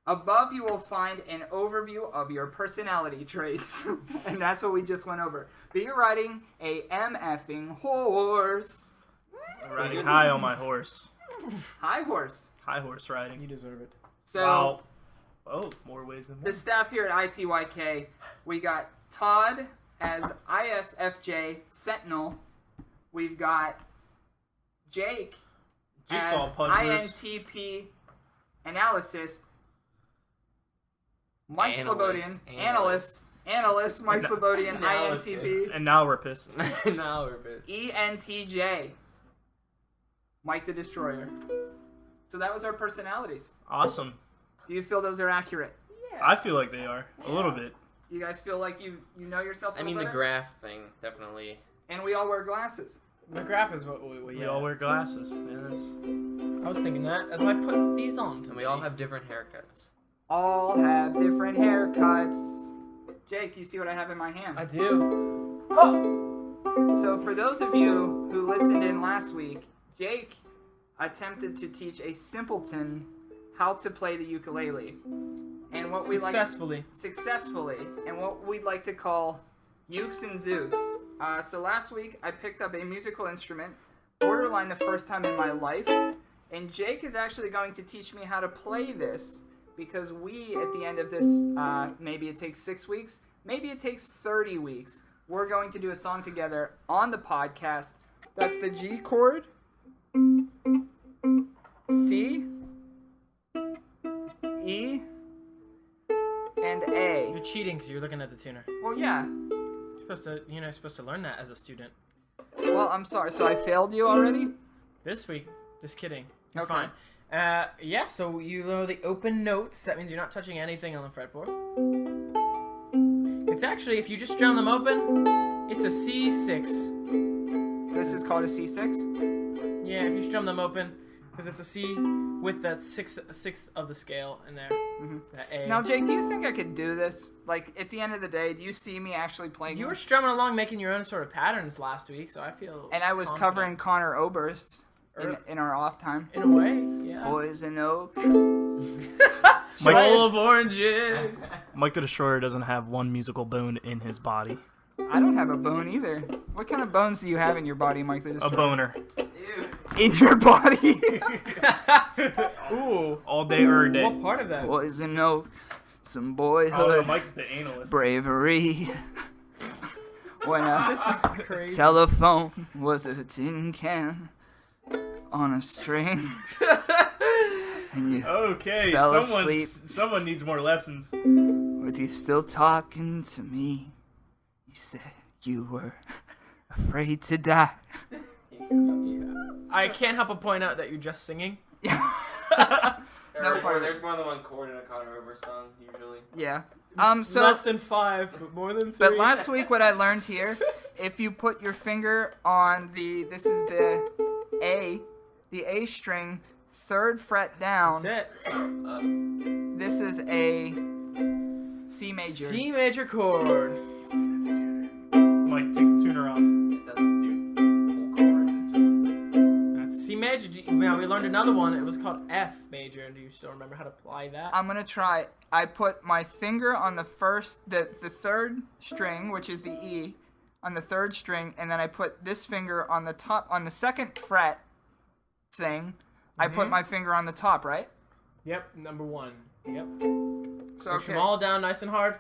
Above, you will find an overview of your personality traits. And that's what we just went over. But you're riding a MFing horse. I'm riding high on my horse. High horse. High horse riding. You deserve it. So Wow. Oh, more ways than the one. staff here at ITYK, we got Todd as ISFJ Sentinel. We've got Jake Jigsaw as puzzlers. INTP Analysis. Mike Analyst. Slobodian, Analyst, Analyst Mike Slobodian, INTP. And now we're pissed. Now we're pissed. ENTJ. Mike the Destroyer. So that was our personalities. Awesome. Do you feel those are accurate? I feel like they are. A little bit. You guys feel like you know yourself a I mean, little the better? graph thing, definitely. And we all wear glasses. The graph is what We all wear glasses. Yes. I was thinking that as I put these on. And we all have different haircuts. All have different haircuts. Jake, you see what I have in my hand? I do. So for those of you who listened in last week, Jake attempted to teach a simpleton how to play the ukulele. And what Successfully. Successfully. And what we'd like to call Ukes and Zucs. So last week I picked up a musical instrument, borderline the first time in my life, and Jake is actually going to teach me how to play this, because we, at the end of this, maybe it takes 6 weeks, maybe it takes 30 weeks, we're going to do a song together on the podcast. That's the G chord, C, E, and A. You're cheating because you're looking at the tuner. Well, yeah. You're supposed to learn that as a student. Well, I'm sorry. So I failed you already? This week. Just kidding. You're Okay. fine. Yeah, so you know the open notes. That means you're not touching anything on the fretboard. It's actually, if you just strum them open, it's a C6. This is called a C6? Yeah, if you strum them open, because it's a C with that sixth of the scale in there. That A. Now, Jake, do you think I could do this? Like, at the end of the day, do you see me actually playing You were this? strumming along making your own sort of patterns last week, so I feel And I was confident. covering Connor Oberst in our off time. In a way, yeah. Poison Oak. Bowl of oranges. Mike the Destroyer doesn't have one musical bone in his body. I don't have a bone either. What kind of bones do you have in your body, Mike? A boner. In your body? Ooh. All day, every day. What part of that? Poison Oak. Some Oh, no, boyhood. Mike's the analyst. Bravery. When This is a crazy. telephone was a tin can on a string. And you Okay, fell asleep. someone needs more lessons. But you still talking to me? You said you were afraid to die. I can't help but point out that you're just singing. There's more than one chord in a Conor Oberst song, usually. Yeah. So Less than 5, but more than 3. but last week what I learned here, if you put your finger on this is the A string, 3rd fret down. That's it. This is a C major. C major chord. Mike, take the tuner off. It doesn't do whole chords. That's C major. Now we learned another one. It was called F major. Do you still remember how to apply that? I'm gonna try. I put my finger on the 3rd string, which is the E, on the 3rd string, and then I put this finger on the top, on the 2nd fret thing. I put my finger on the top, right? Yep, number 1. Yep. So Push okay. them all down nice and hard.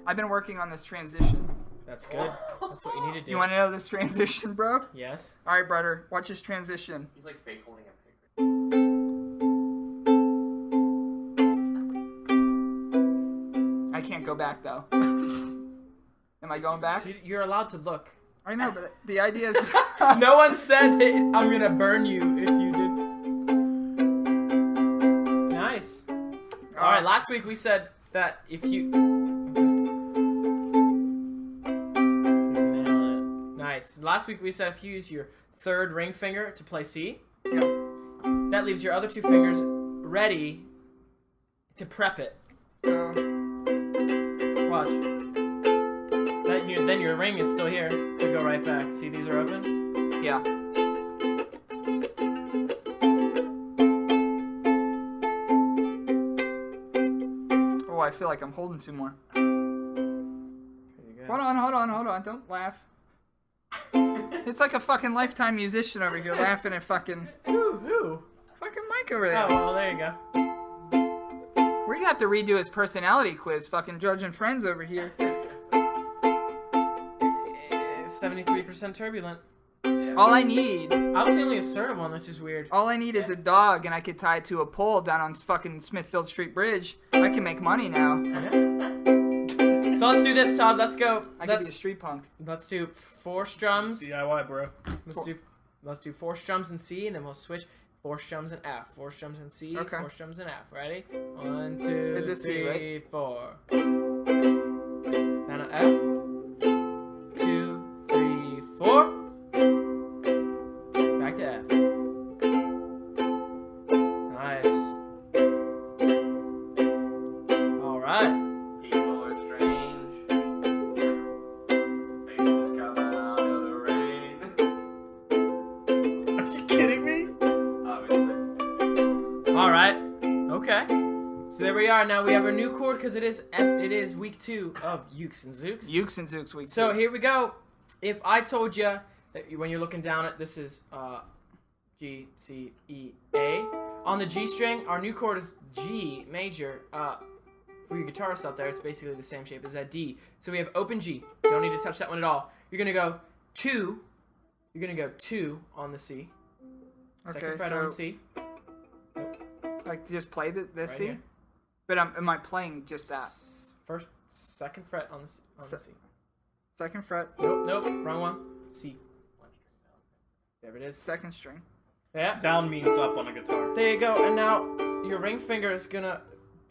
I've been working on this transition. That's good. That's what you need to do. You want to know this transition, bro? Yes. All right, brother. Watch this transition. He's like fake holding a paper. I can't go back though. Am I going back? You're allowed to look. I know, but the idea is. No one said that I'm gonna burn you if you did. Nice. All right. Last week we said that if you. Nice. Last week we said if you use your 3rd ring finger to play C, Yeah. that leaves your other 2 fingers ready to prep it. So, Watch. Then your ring is still here to go right back. See, these are open. yeah. Oh, I feel like I'm holding 2 more. There you go. Hold on. Don't laugh. It's like a fucking Lifetime musician over here laughing at fucking Ooh. fucking Mike over there. Oh, well, there you go. We're gonna have to redo his personality quiz. Fucking judging friends over here. 73% turbulent. All I need I was the only assertive one, which is weird. is a dog, and I could tie it to a pole down on fucking Smithfield Street Bridge. I can make money now. Yeah. So let's do this, Todd. Let's go. I could be a street punk. Let's do 4 strums. DIY, bro. Let's do 4 strums in C, and then we'll switch 4 strums in F. 4 strums in C. Okay. 4 strums in F. Ready? 1, 2, Is this C, 3, right? 4. Then an F. 2, 3, 4. Back to F. Nice. All right. People are strange. Faces come out of the rain. Are you kidding me? Obviously. All right. Okay. So there we are. Now we have our new chord because it is week 2 of Ukes and Zucs. Ukes and Zucs week. So 2. here we go. If I told you that when you're looking down at this is G, C, E, A. On the G string, our new chord is G major. For you guitarists out there, it's basically the same shape as that D. So we have open G. You don't need to touch that one at all. You're gonna go 2. You're gonna go 2 on the C. Second Okay, fret on the so- C. Like just play this Right C. here. But am I playing just that? Second fret on the C. On the C. Second fret, Nope, wrong one. C. There it is. second string. Yeah. Down means up on a guitar. There you go. And now your ring finger is gonna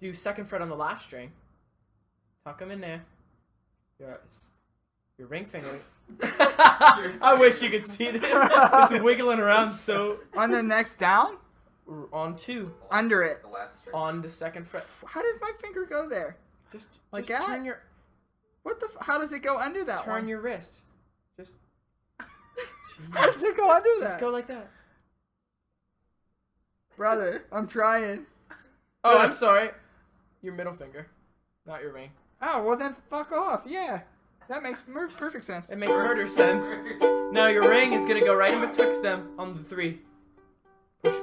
do second fret on the last string. Tuck them in there. Your ring finger. I wish you could see this. It's wiggling around so. On the next down, On 2. under it. The last string. On the second fret. How did my finger go there? Just Like just that? turn your What the? How does it go under that turn one? your wrist. Just. How does it go under that? Just go like that. Brother, I'm trying. Oh, I'm sorry. Your middle finger, not your ring. Oh, well then fuck off. Yeah. That makes perfect sense. It makes murder sense. Now your ring is gonna go right in betwixt them on the 3. Push.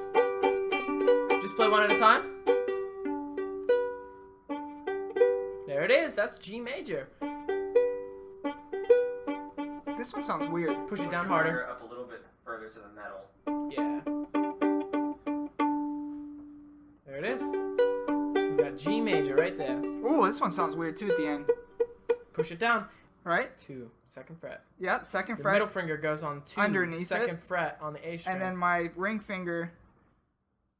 Just play one at a time. There it is. That's G major. This one sounds weird. Push it down Your harder. finger up a little bit further to the metal. Yeah. There it is. You got G major right there. Ooh, this one sounds weird too at the end. Push it down. Right? 2. Second fret. Yeah, second Your fret. middle finger goes on 2. Underneath second it. fret on the A string. And then my ring finger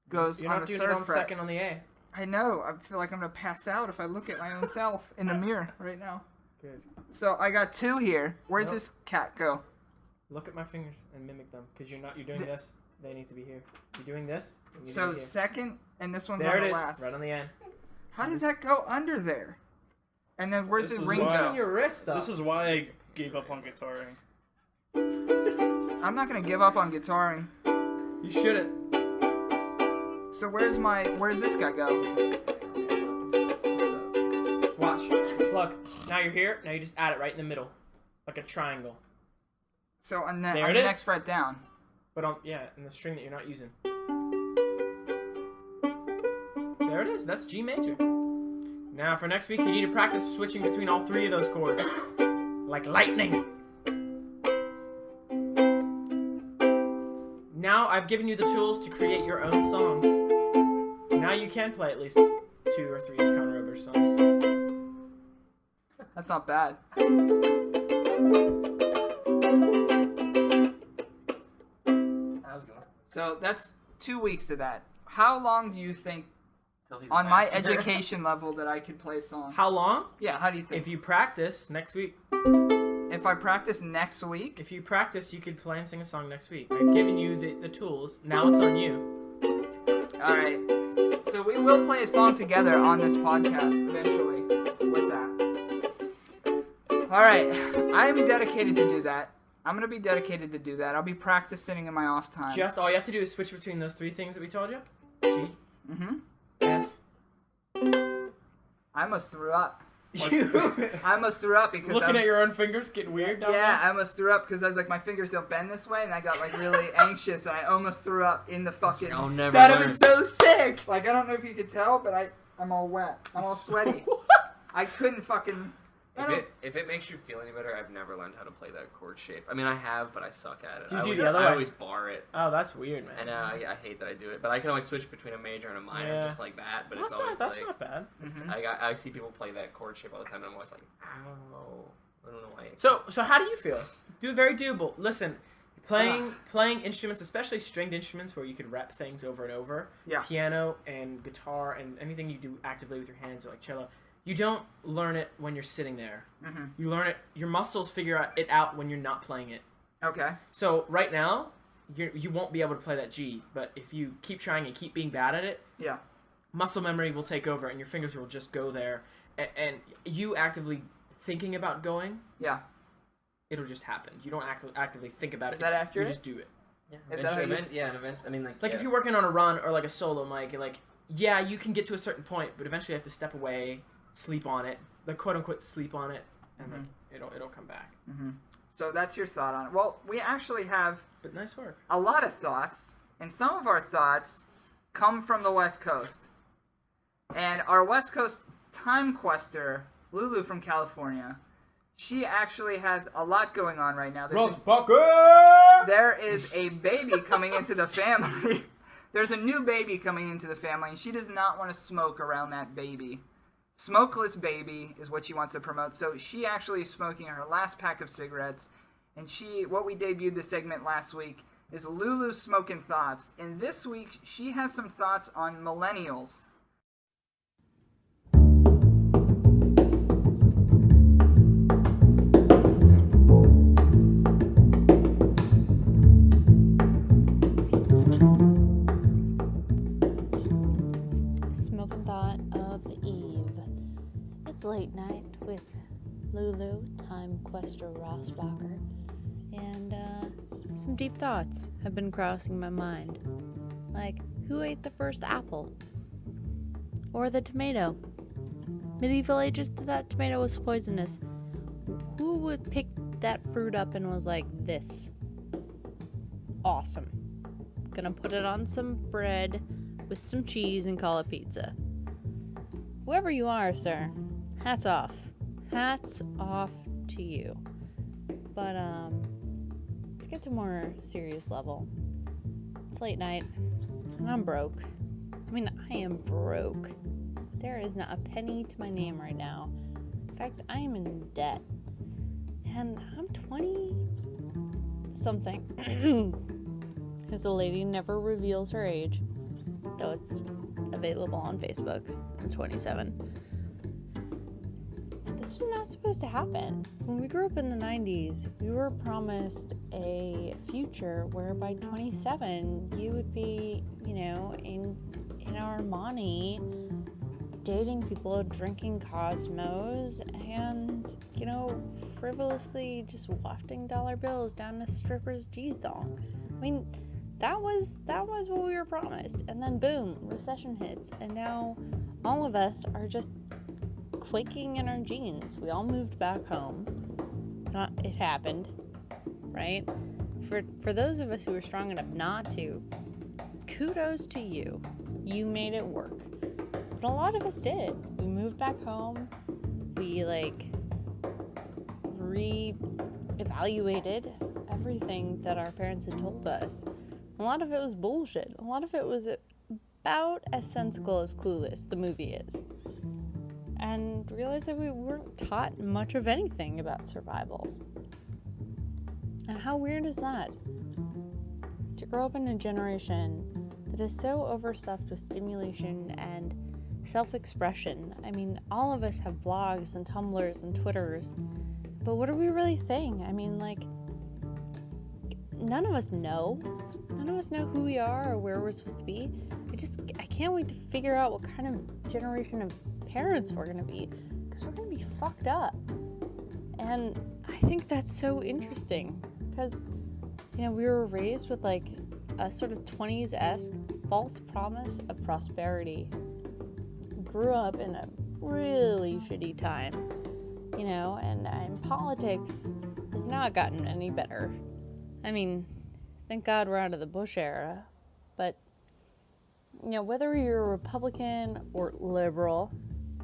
goes You're on not the doing third it on fret. second on the A. I know. I feel like I'm gonna pass out if I look at my own self in the mirror right now. Good. So I got 2 here. Where's Nope. this cat go? Look at my fingers and mimic them, because you're doing this. They need to be here. You're doing this. They need to So be here. second, and this one's There on it the is, last. right on the end. How does that go under there? And then where's This the is ring why- Pushing go? your wrist up. This is why I gave up on guitaring. I'm not gonna give up on guitaring. You shouldn't. So where's this guy go? Watch. Look. Now you're here. Now you just add it right in the middle, like a triangle. So on There the it is. next fret down. But in the string that you're not using. There it is. That's G major. Now for next week, you need to practice switching between all 3 of those chords, like lightning. Now I've given you the tools to create your own songs. Now you can play at least 2 or 3 Conor Oberst songs. That's not bad. How's it going? So that's 2 weeks of that. How long do you think, Till he's on a my master. education level, that I could play a song? How long? Yeah, how do you think? If you practice next week. If I practice next week, If you practice, you could play and sing a song next week. I've given you the tools. Now it's on you. all right. So we will play a song together on this podcast eventually with that. All right. I am dedicated to do that. I'm going to be dedicated to do that. I'll be practicing in my off time. Just all you have to do is switch between those 3 things that we told you. G, Mm-hmm. F. I almost threw up. You I almost threw up because I looking was, at your own fingers, getting weird down yeah, there. I almost threw up because I was like, my fingers don't bend this way, and I got like really anxious, and I almost threw up in the fucking. I'll never That would learn. have been so sick. Like I don't know if you could tell, but I'm all wet. I'm all sweaty. I couldn't fucking. If it makes you feel any better, I've never learned how to play that chord shape. I mean, I have, but I suck at it. Do you do the other way? I always bar it. Oh, that's weird, man. And I hate that I do it. But I can always switch between a major and a minor just like that. But it's always that's not bad. Mm-hmm. I see people play that chord shape all the time, and I'm always like, I don't know why. So how do you feel? Very doable. Listen, playing instruments, especially stringed instruments where you could rep things over and over. Yeah. Piano and guitar and anything you do actively with your hands, or like cello. You don't learn it when you're sitting there. Mm-hmm. You learn it. Your muscles figure it out when you're not playing it. Okay. So right now, you won't be able to play that G. But if you keep trying and keep being bad at it, yeah, muscle memory will take over, and your fingers will just go there. And you actively thinking about going, yeah, it'll just happen. You don't actively think about it. Is that accurate? You just do it. Yeah. Is that how you... an event. I mean, like if you're working on a run or like a solo mic, like yeah, you can get to a certain point, but eventually you have to step away. Sleep on it, like quote unquote sleep on it, and like it'll come back. Mm-hmm. So that's your thought on it. Well, we actually have But nice work. a lot of thoughts, and some of our thoughts come from the West Coast. And our West Coast time quester, Lulu from California, she actually has a lot going on right now. There is a baby coming into the family. There's a new baby coming into the family, and she does not want to smoke around that baby. Smokeless baby is what she wants to promote. So she actually is smoking her last pack of cigarettes. And what we debuted the segment last week is Lulu's Smokin Thoughts. And this week, she has some thoughts on millennials. Smokin Thought of the Eve. It's late night with Lulu, time quester Rossbacher, and some deep thoughts have been crossing my mind. Like, who ate the first apple? Or the tomato? Medieval ages, that tomato was poisonous. Who would pick that fruit up and was like, this? Awesome. Gonna put it on some bread with some cheese and call it pizza. Whoever you are, sir, hats off. Hats off to you. But, to get to a more serious level, it's late night, and I'm broke. I mean, I am broke. There is not a penny to my name right now. In fact, I am in debt. And I'm 20-something. As a lady never reveals her age, though it's available on Facebook. I'm 27. This was not supposed to happen. When we grew up in the 90s, we were promised a future where by 27 you would be, in Armani, dating people, drinking Cosmos, and, frivolously just wafting dollar bills down a stripper's G-thong. I mean, that was what we were promised. And then boom, recession hits, and now all of us are just quaking in our jeans. We all moved back home. It happened, right? For those of us who were strong enough not to, kudos to you. You made it work. But a lot of us did. We moved back home. We re-evaluated everything that our parents had told us. A lot of it was bullshit. A lot of it was about as sensical as Clueless, the movie, is. And realized that we weren't taught much of anything about survival. And how weird is that? To grow up in a generation that is so overstuffed with stimulation and self-expression. I mean, all of us have blogs and Tumblrs and Twitters, but what are we really saying? I mean, none of us know. None of us know who we are or where we're supposed to be. I can't wait to figure out what kind of generation of parents we're going to be, because we're going to be fucked up. And I think that's so interesting, because, we were raised with a sort of 20s-esque false promise of prosperity. Grew up in a really shitty time, and politics has not gotten any better. I mean, thank God we're out of the Bush era, but, whether you're a Republican or liberal,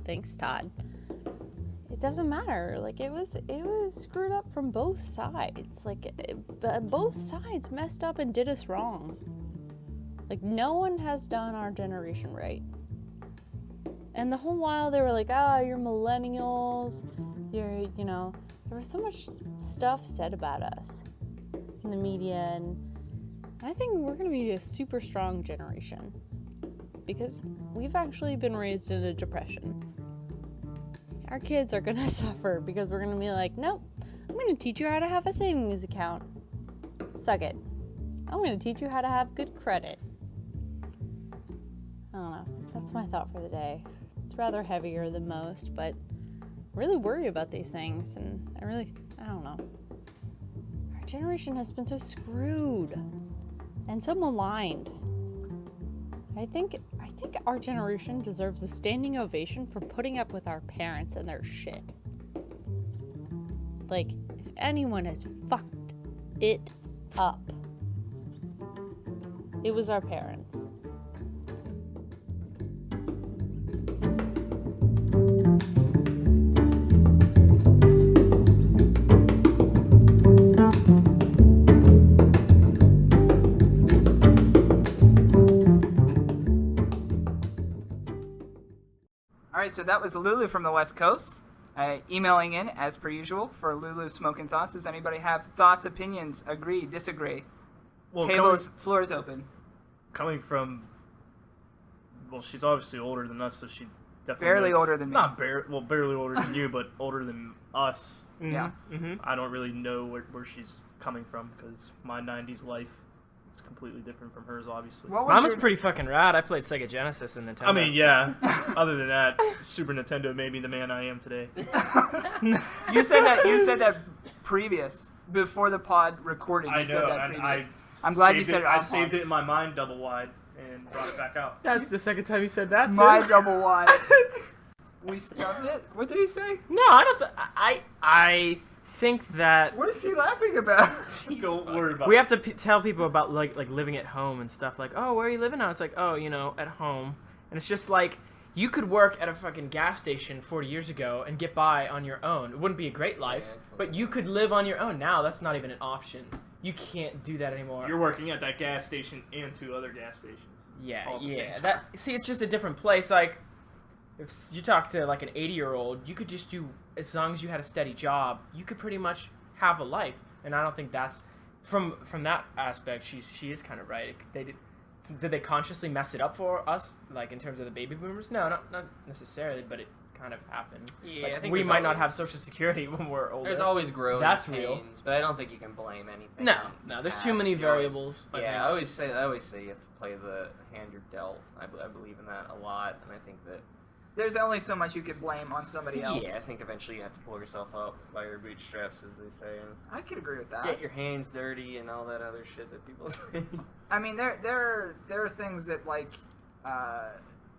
thanks, Todd, it doesn't matter. Like, it was screwed up from both sides. Like, both sides messed up and did us wrong. Like, no one has done our generation right. And the whole while they were like, you're millennials, there was so much stuff said about us in the media, and I think we're going to be a super strong generation because we've actually been raised in a depression. Our kids are going to suffer because we're going to be like, nope, I'm going to teach you how to have a savings account. Suck it. I'm going to teach you how to have good credit. I don't know. That's my thought for the day. It's rather heavier than most, but I really worry about these things, and I don't know. Our generation has been so screwed and so maligned. I think our generation deserves a standing ovation for putting up with our parents and their shit. Like, if anyone has fucked it up, it was our parents. Alright, so that was Lulu from the West Coast, emailing in, as per usual, for Lulu's Smokin Thoughts. Does anybody have thoughts, opinions, agree, disagree? Well, Floor is open. coming from, well, she's obviously older than us, so she definitely Barely knows, older than me. barely older than you, but older than us. Yeah. Mm-hmm. I don't really know where she's coming from because my 90s life is completely different from hers, obviously. Mine was pretty fucking rad. I played Sega Genesis and Nintendo. I mean, yeah. Other than that, Super Nintendo made me the man I am today. You said that before the pod recorded. You I said know, that and previous. I'm glad you said it. I saved it in my mind double wide and brought it back out. That's the second time you said that, too. My double wide. We stubbed it? What did he say? No, I don't. I think that What is he laughing about? Don't worry about we it. have to tell people about like living at home and stuff. Like, oh, where are you living now? It's like, oh, at home. And it's just like you could work at a fucking gas station 40 years ago and get by on your own. It wouldn't be a great life, but you could live on your own. Now that's not even an option. You can't do that anymore. You're working at that gas station and 2 other gas stations. Yeah, all at the same yeah. time. See, it's just a different place. Like, if you talk to like an 80-year-old, you could just do, as long as you had a steady job, you could pretty much have a life. And I don't think that's from that aspect. She is kind of right. Did they consciously mess it up for us, like in terms of the baby boomers? No, not necessarily, but it kind of happened. Yeah, like, I think we there's might not always- have Social Security when we're older. There's always growing That's pains, real. but I don't think you can blame anything. No, on there's past. too many You always- variables. I Yeah, think. I always say you have to play the hand you're dealt. I believe in that a lot, and I think that. There's only so much you could blame on somebody else. Yeah, I think eventually you have to pull yourself up by your bootstraps, as they say, and I could agree with that. get your hands dirty and all that other shit that people say. I mean, there are things that, like,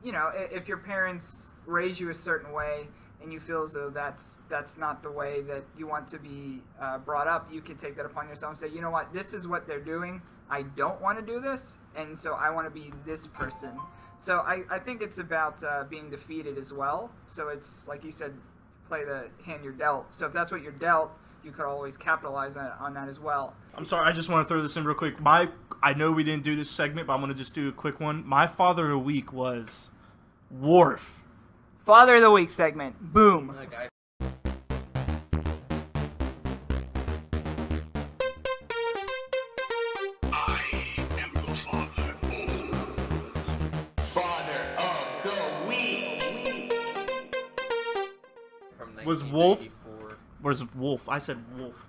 if your parents raise you a certain way and you feel as though that's not the way that you want to be brought up, you can take that upon yourself and say, you know what, this is what they're doing. I don't want to do this, and so I want to be this person. So I think it's about being defeated as well. So it's, like you said, play the hand you're dealt. So if that's what you're dealt, you could always capitalize on that as well. I'm sorry, I just want to throw this in real quick. I know we didn't do this segment, but I'm going to just do a quick one. My father of the week was Worf. Father of the Week segment. Boom. Like, I am the father. Father of the week. from Was Wolf- 1994. Where's Wolf? I said Wolf.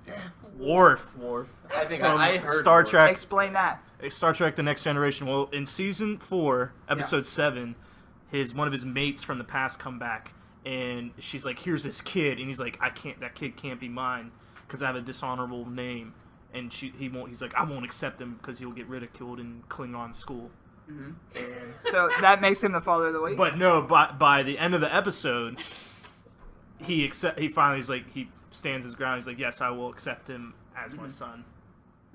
Worf. I think From I heard Star Wolf. Trek. Explain that. Star Trek: The Next Generation. Well, in season 4, episode 7, one of his mates from the past come back, and she's like, "Here's this kid," and he's like, That kid can't be mine because I have a dishonorable name." And he's like, "I won't accept him because he'll get ridiculed in Klingon school." So that makes him the Father of the Week? But no, by the end of the episode, he finally is like, he stands his ground. He's like, "Yes, I will accept him as my son."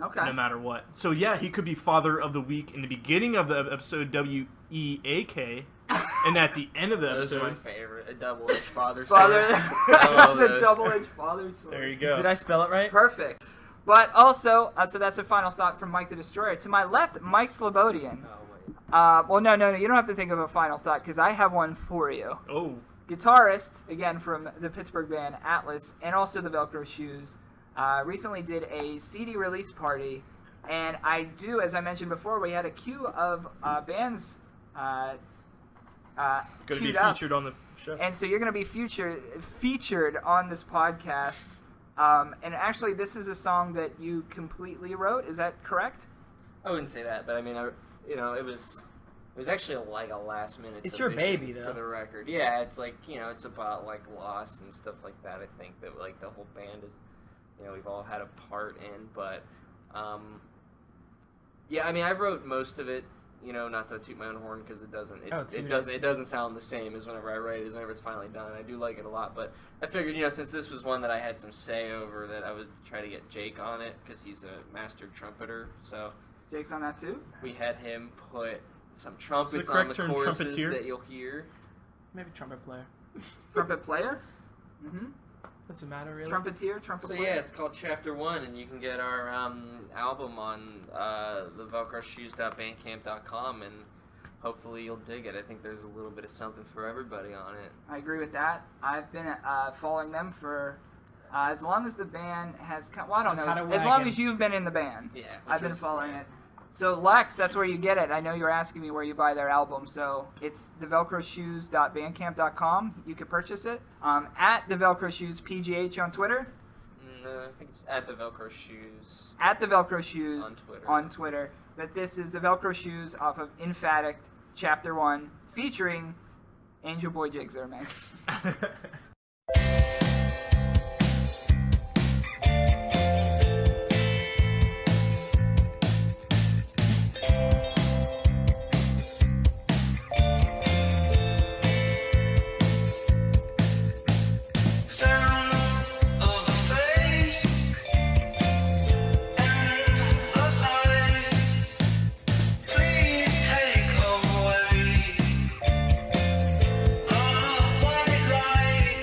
Okay. No matter what. So yeah, he could be Father of the Week in the beginning of the episode, WEAK, and at the end of the Those are my episode, favorite. a double-edged father. Father, I love the those. double-edged father sword. There you go. Did I spell it right? Perfect. But also, so that's a final thought from Mike the Destroyer. To my left, Mike Slobodian. Oh, wait. Well, no, you don't have to think of a final thought because I have one for you. Oh. Guitarist, again from the Pittsburgh band Atlas, and also the Velcro Shoes, recently did a CD release party, and I do, as I mentioned before, we had a queue of bands Going to be queued up. featured on the show. And so you're going to be featured on this podcast. And actually, this is a song that you completely wrote. Is that correct? I wouldn't say that, but I mean, it was actually like a last minute. It's your submission baby, though. for the record. Yeah, it's like it's about like loss and stuff like that. I think that like the whole band is, we've all had a part in, but yeah, I mean, I wrote most of it. Not to toot my own horn because it doesn't. It doesn't sound the same as whenever I write it. As whenever it's finally done. I do like it a lot, but I figured since this was one that I had some say over, that I would try to get Jake on it because he's a master trumpeter. So Jake's on that too? we had him put some trumpets on correct the term choruses trumpeteer? that you'll hear. Maybe trumpet player. Trumpet player? Mm-hmm. Doesn't matter really. Trumpeteer? Trumpet So player? yeah, it's called Chapter 1, and you can get our album on the velcroshoes.bandcamp.com, and hopefully you'll dig it. I think there's a little bit of something for everybody on it. I agree with that. I've been following them for as long as the band has come. Well, I don't Has know. had a As long wagon. as you've been in the band. Yeah, I've been following it. So Lex, that's where you get it. I know you were asking me where you buy their album. So it's thevelcroshoes.bandcamp.com. You can purchase it. At the Velcro Shoes PGH on Twitter. I think it's at the Velcro Shoes. At the Velcro Shoes On Twitter. on Twitter. But this is the Velcro Shoes off of Emphatic Chapter 1 featuring Angel Boy Jake Zermack. Sounds of the face and the sights. Please take away the white light.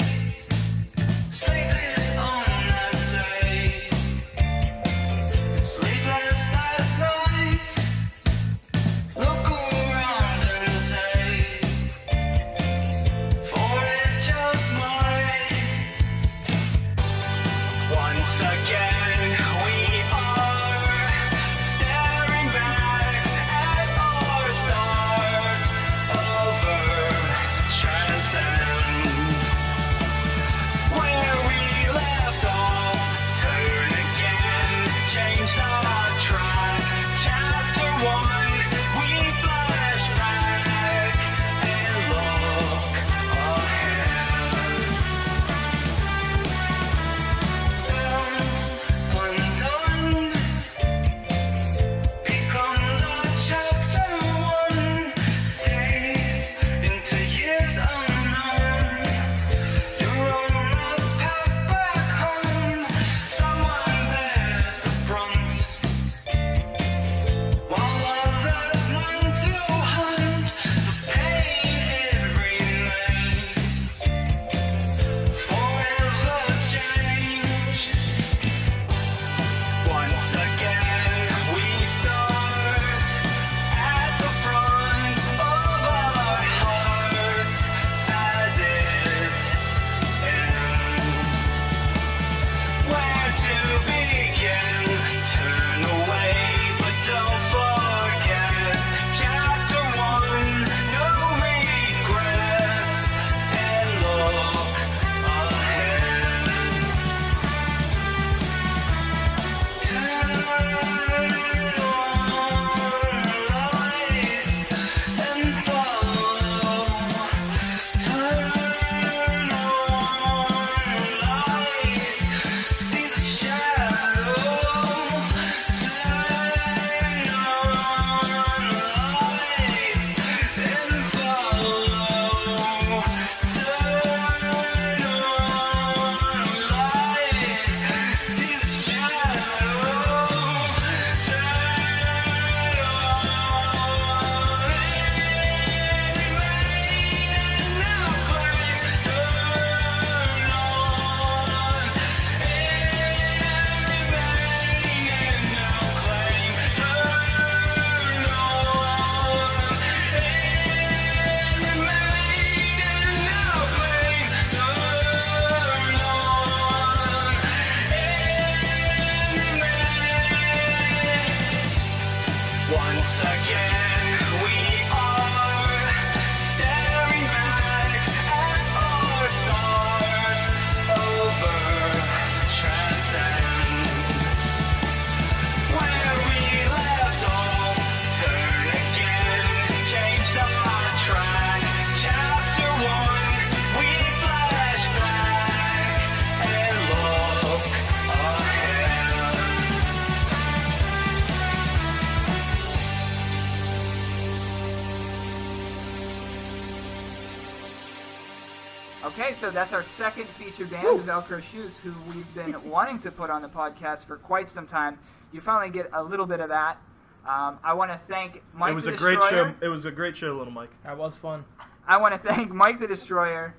Okay, so that's our second featured band, the Velcro Shoes, who we've been wanting to put on the podcast for quite some time. You finally get a little bit of that. I want to thank Mike It was the a great Destroyer. show. It was a great show, Little Mike. That was fun. I want to thank Mike the Destroyer.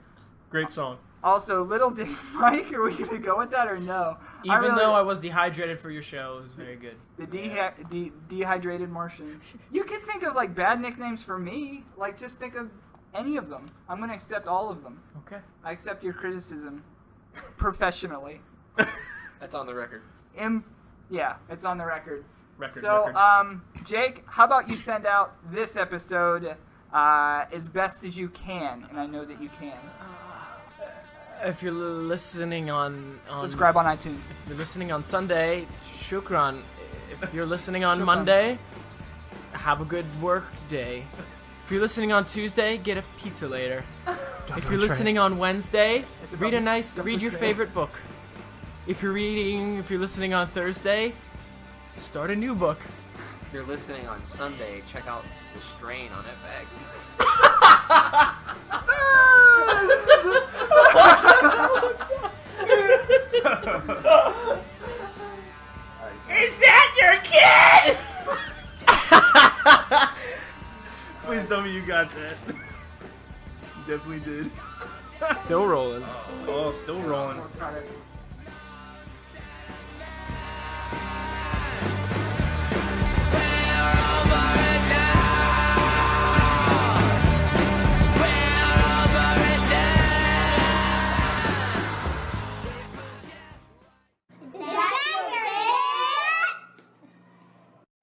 Great song. Also, Little Mike, are we going to go with that or no? Even though I was dehydrated for your show, it was very good. The dehydrated Martian. You can think of like bad nicknames for me. Like just think of any of them. I'm going to accept all of them. Okay. I accept your criticism professionally. That's on the record. Yeah, it's on the record. Record. Jake, how about you send out this episode as best as you can, and I know that you can. If you're listening on Subscribe on iTunes. If you're listening on Sunday, shukran. If you're listening on Shukran. Monday, have a good work day. If you're listening on Tuesday, get a pizza later. If you're listening on Wednesday, read your favorite book. If you're listening on Thursday, start a new book. If you're listening on Sunday, check out The Strain on FX. Is that your kid? Please tell me you got that. You definitely did. Still rolling. Oh, still rolling.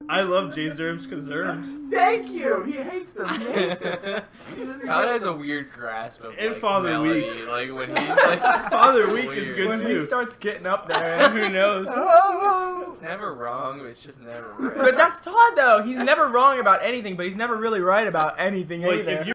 I love Jay Zerms because Zerms. Thank you. He hates them. He hates them. Todd has a weird grasp of And like, Father melody. Week. Like when he's like, Father it's Week is weird. good When too. he starts getting up there, who knows? It's never wrong, but it's just never right. But that's Todd, though. He's never wrong about anything, but he's never really right about anything Like either. if you